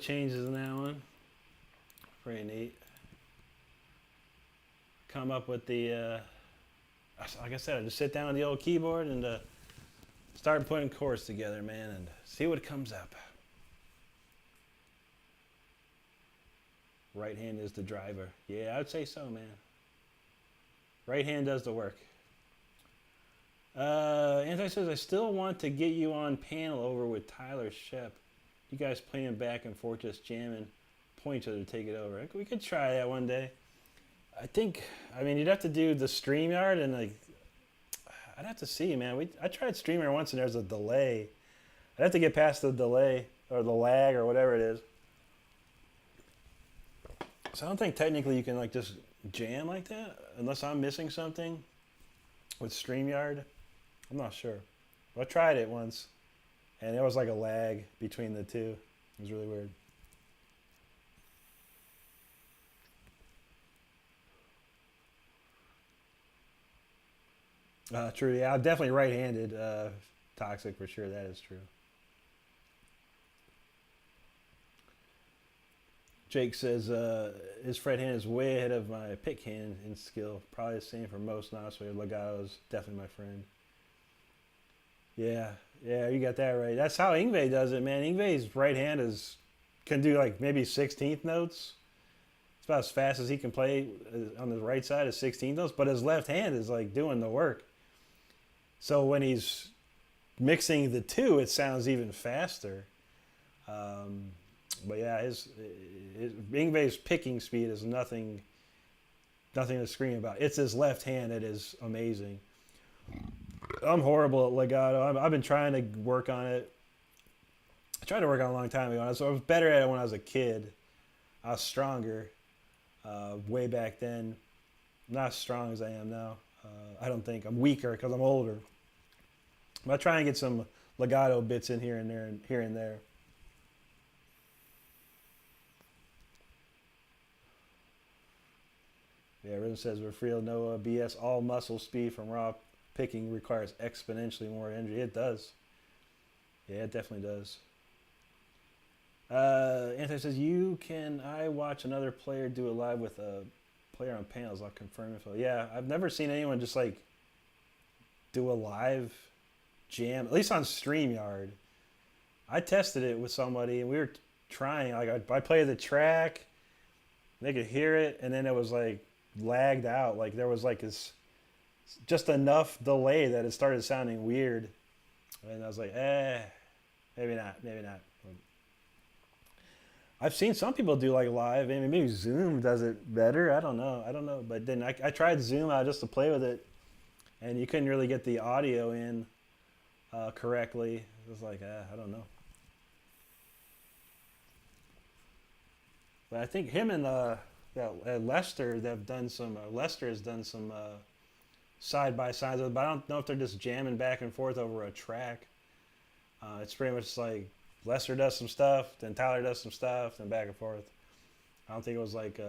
changes in that one. Pretty neat. Come up with the, like I said, I just sit down on the old keyboard and start putting chords together, man, and see what comes up. Right hand is the driver. Yeah, I would say so, man. Right hand does the work. Anti says, I still want to get you on panel over with Tyler Shep. You guys playing back and forth, just jamming, point each other to take it over. We could try that one day. I mean, you'd have to do the StreamYard and like, I'd have to see, man. I tried StreamYard once and there's a delay. I'd have to get past the delay or the lag or whatever it is. So I don't think technically you can like just jam like that unless I'm missing something with StreamYard. I'm not sure. I tried it once and there was like a lag between the two. It was really weird. True, yeah, I'm definitely right-handed. Toxic for sure, that is true. Jake says his fret hand is way ahead of my pick hand in skill. Probably the same for most novice. Legato is definitely my friend. Yeah, you got that right. That's how Yngwie does it, man. Yngwie's right hand can do like maybe 16th notes. It's about as fast as he can play on the right side of 16th notes, but his left hand is like doing the work. So when he's mixing the two, it sounds even faster. But yeah, his Yngwie's picking speed is nothing to scream about. It's his left hand that is amazing. I'm horrible at legato. I've been trying to work on it. I tried to work on it a long time ago. I was better at it when I was a kid. I was stronger way back then. Not as strong as I am now. I don't think. I'm weaker because I'm older. But I try and get some legato bits in here and there and here and there. Yeah, Rhythm says we're free of no BS. All muscle speed from raw picking requires exponentially more energy. It does. Yeah, it definitely does. Anthony says, I watch another player do it live with a player on panels. I'll confirm if. Yeah, I've never seen anyone just like do a live jam, at least on StreamYard. I tested it with somebody and we were trying. Like I played the track, they could hear it, and then it was like lagged out. Like there was like this just enough delay that it started sounding weird. And I was like, maybe not. I've seen some people do like live. I mean, maybe Zoom does it better. I don't know. But then I tried Zoom out just to play with it, and you couldn't really get the audio in correctly. It was like, I don't know. But I think him and Lester, they've done some. Lester has done some side by sides, but I don't know if they're just jamming back and forth over a track. It's pretty much like Lester does some stuff, then Tyler does some stuff, then back and forth. I don't think it was like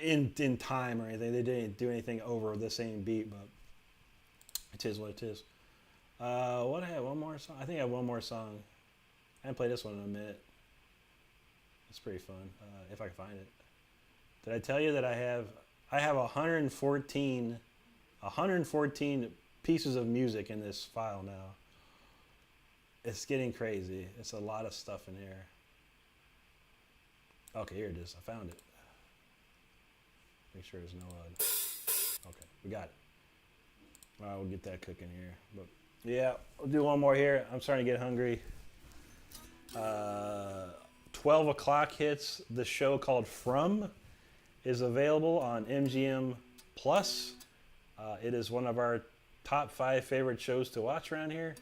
in time or anything. They didn't do anything over the same beat, but it is what it is. What I have one more song? I think I have one more song. I haven't played this one in a minute. It's pretty fun if I can find it. Did I tell you that I have 114 pieces of music in this file now? It's getting crazy. It's a lot of stuff in here. Okay, here it is. I found it. Make sure there's no okay, we got it. All right, we'll get that cooking here. But yeah, we'll do one more here. I'm starting to get hungry. 12 o'clock hits. The show called From is available on MGM Plus. It is one of our top 5 favorite shows to watch around here.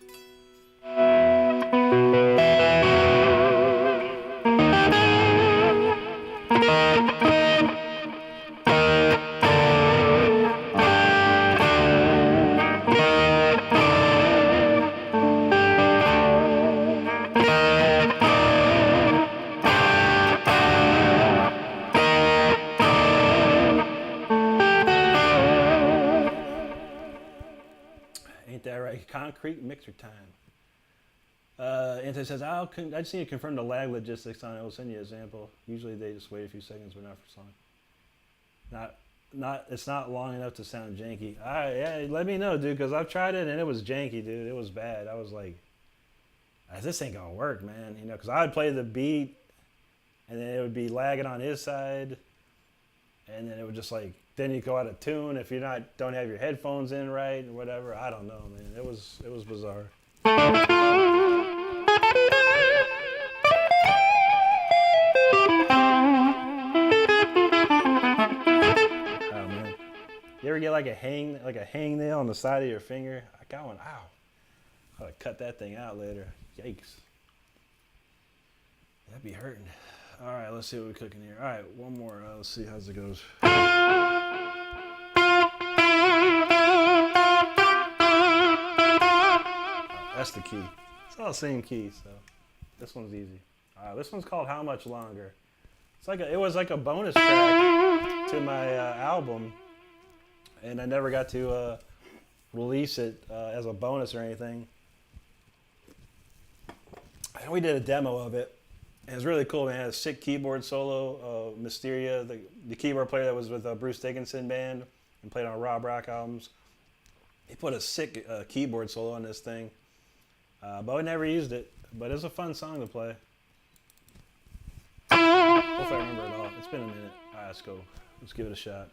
Ain't that right? Concrete mixer time. Anthony says, I just need to confirm the lag logistics on it. I'll send you an example. Usually they just wait a few seconds, but not for so long. It's not long enough to sound janky. Yeah, let me know, dude, because I've tried it and it was janky, dude. It was bad. I was like, this ain't gonna work, man. You know, because I would play the beat and then it would be lagging on his side, and then it would just like, then you go out of tune if you don't have your headphones in right or whatever. I don't know, man. It was bizarre. You ever get like a hangnail on the side of your finger? I got one. Ow! I gotta cut that thing out later. Yikes! That'd be hurting. All right, let's see what we're cooking here. All right, one more. Let's see how it goes. That's the key. It's all the same key, so this one's easy. This one's called "How Much Longer." It was like a bonus track to my album. And I never got to release it as a bonus or anything. And we did a demo of it. It was really cool, man. It had a sick keyboard solo. Mysteria, the keyboard player that was with Bruce Dickinson band and played on Rob Rock albums. He put a sick keyboard solo on this thing. But we never used it. But it was a fun song to play. Hopefully I remember it all. It's been a minute. All right, let's go. Let's give it a shot.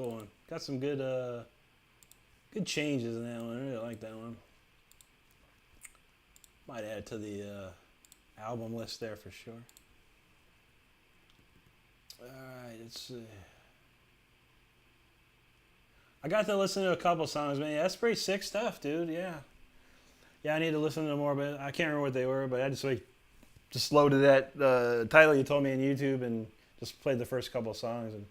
cool one. Got some good changes in that one. I really like that one. Might add to the album list there for sure. Alright, let's see. I got to listen to a couple songs, man. Yeah, that's pretty sick stuff, dude. Yeah. Yeah, I need to listen to more, but I can't remember what they were, but I just loaded that title you told me on YouTube and just played the first couple of songs. And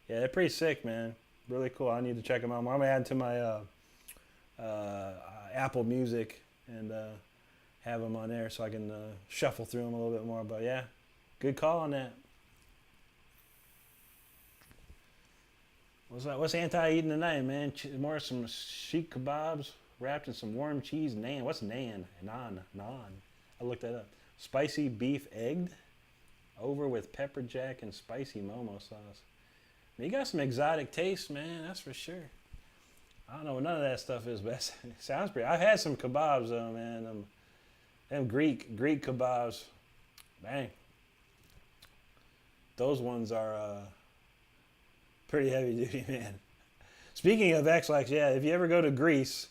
yeah, they're pretty sick, man. Really cool. I need to check them out more. I'm going to add them to my Apple Music and have them on there so I can shuffle through them a little bit more. But yeah, good call on that. What's Anti eating tonight, man? More some sheep kebabs wrapped in some warm cheese. Naan. What's naan? Naan. I looked that up. Spicy beef egged over with pepper jack and spicy momo sauce. Man, you got some exotic taste, man. That's for sure. I don't know what none of that stuff is, but it sounds pretty. I've had some kebabs though, man. Them Greek kebabs. Bang. Those ones are pretty heavy duty, man. Speaking of X-Lax, yeah, if you ever go to Greece,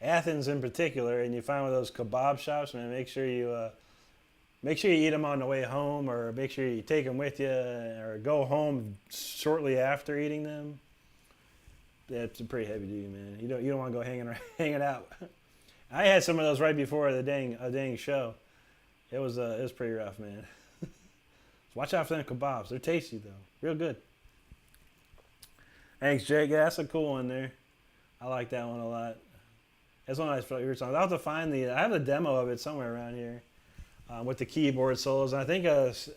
Athens in particular, and you find one of those kebab shops, man, make sure you eat them on the way home, or make sure you take them with you, or go home shortly after eating them. That's pretty heavy duty, man. You don't want to go hanging out. I had some of those right before the dang show. It was pretty rough, man. Watch out for them kebabs. They're tasty though, real good. Thanks, Jake. Yeah, that's a cool one there. I like that one a lot. That's one of my favorite songs. I'll have to find I have a demo of it somewhere around here with the keyboard solos. And I think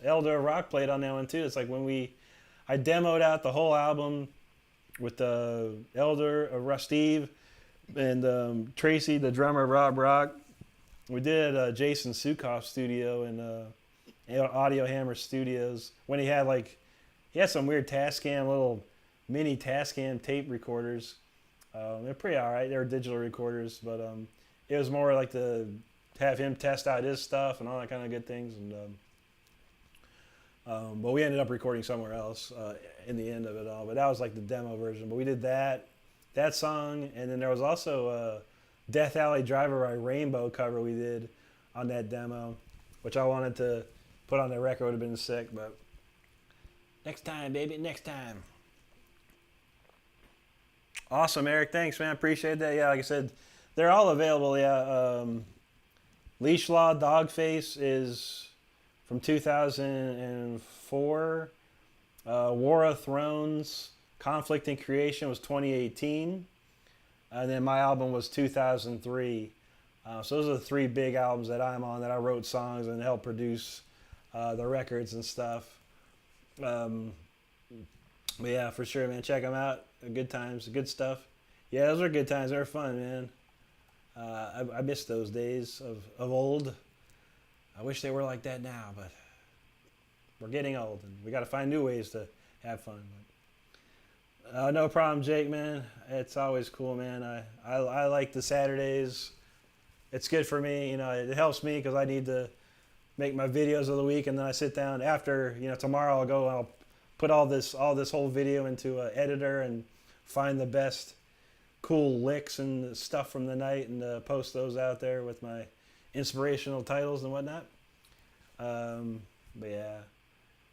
Elder Rock played on that one too. It's like when I demoed out the whole album with the Elder, Steve, and Tracy, the drummer, Rob Rock. We did it at Jason Sukoff's studio in Audio Hammer Studios when he had some weird Tascam little mini Tascam tape recorders. They're pretty alright. They were digital recorders, but it was more like to have him test out his stuff and all that kind of good things. And but we ended up recording somewhere else in the end of it all. But that was like the demo version. But we did that song, and then there was also a Death Alley Driver by Rainbow cover we did on that demo, which I wanted to put on the record. Would have been sick, but next time, baby, next time. Awesome, Eric. Thanks, man. Appreciate that. Yeah, like I said, they're all available. Yeah, Leash Law Dogface is from 2004. War of Thrones, Conflict and Creation was 2018. And then my album was 2003. So those are the three big albums that I'm on, that I wrote songs and helped produce the records and stuff. But yeah, for sure, man. Check them out. Good times, good stuff. Yeah, those are good times. They were fun, man. I miss those days of old. I wish they were like that now, but we're getting old, and we got to find new ways to have fun. But, no problem, Jake, man. It's always cool, man. I like the Saturdays. It's good for me. You know, it helps me because I need to make my videos of the week, and then I sit down after. You know, tomorrow I'll put all this whole video into an editor and find the best cool licks and stuff from the night and post those out there with my inspirational titles and whatnot. But yeah,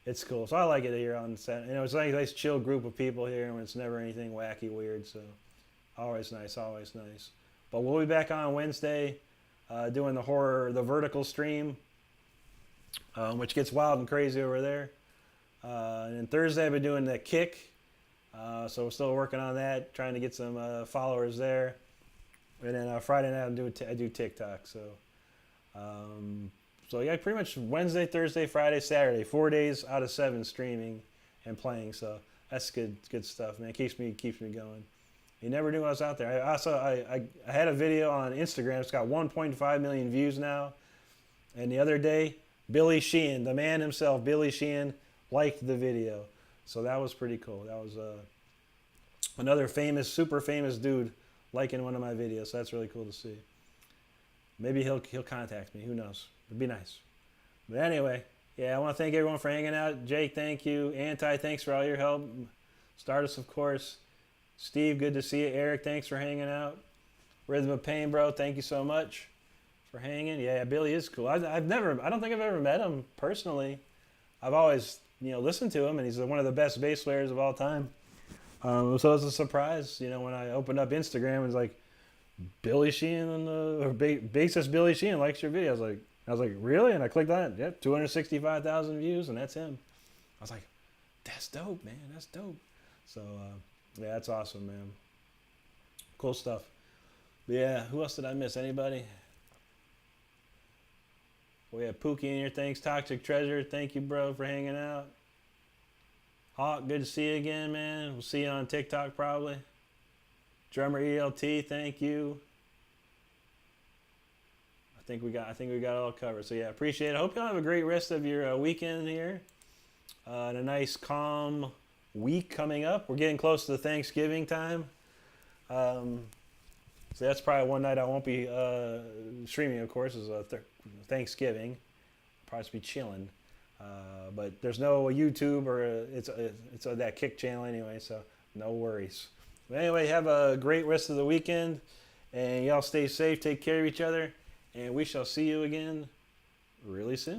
it's cool. So I like it here on Saturday. You know, it's like a nice chill group of people here, and it's never anything wacky weird. So always nice, always nice. But we'll be back on Wednesday doing the vertical stream, which gets wild and crazy over there. And then Thursday I've been doing the kick, so we're still working on that, trying to get some followers there. And then Friday night I do TikTok. So yeah, pretty much Wednesday, Thursday, Friday, Saturday, 4 days out of 7 streaming and playing. So that's good stuff, man. It keeps me going. You never knew I was out there. I had a video on Instagram. It's got 1.5 million views now. And the other day, Billy Sheehan, the man himself, Billy Sheehan, liked the video. So that was pretty cool. That was another super famous dude liking one of my videos. So that's really cool to see. Maybe he'll contact me. Who knows? It'd be nice. But anyway, yeah, I want to thank everyone for hanging out. Jake, thank you. Anti, thanks for all your help. Stardust, of course. Steve, good to see you. Eric, thanks for hanging out. Rhythm of Pain, bro, thank you so much for hanging. Yeah, Billy is cool. I don't think I've ever met him personally. I've always, listened to him, and he's one of the best bass players of all time. So it was a surprise, when I opened up Instagram, it was like, Billy Sheehan or bassist Billy Sheehan likes your video. I was like, really? And I clicked on it. Yep, 265,000 views, and that's him. I was like, that's dope, man. That's dope. So yeah, that's awesome, man. Cool stuff. But yeah, who else did I miss? Anybody? We have Pookie in here. Thanks, Toxic Treasure. Thank you, bro, for hanging out. Hawk, good to see you again, man. We'll see you on TikTok probably. Drummer ELT, thank you. I think we got it all covered. So yeah, appreciate it. I hope y'all have a great rest of your weekend here. And a nice calm week coming up. We're getting close to the Thanksgiving time. So that's probably one night I won't be streaming, of course, is Thanksgiving. I'll probably just be chilling. But there's no YouTube or it's that Kick channel anyway, so no worries. But anyway, have a great rest of the weekend, and y'all stay safe, take care of each other, and we shall see you again really soon.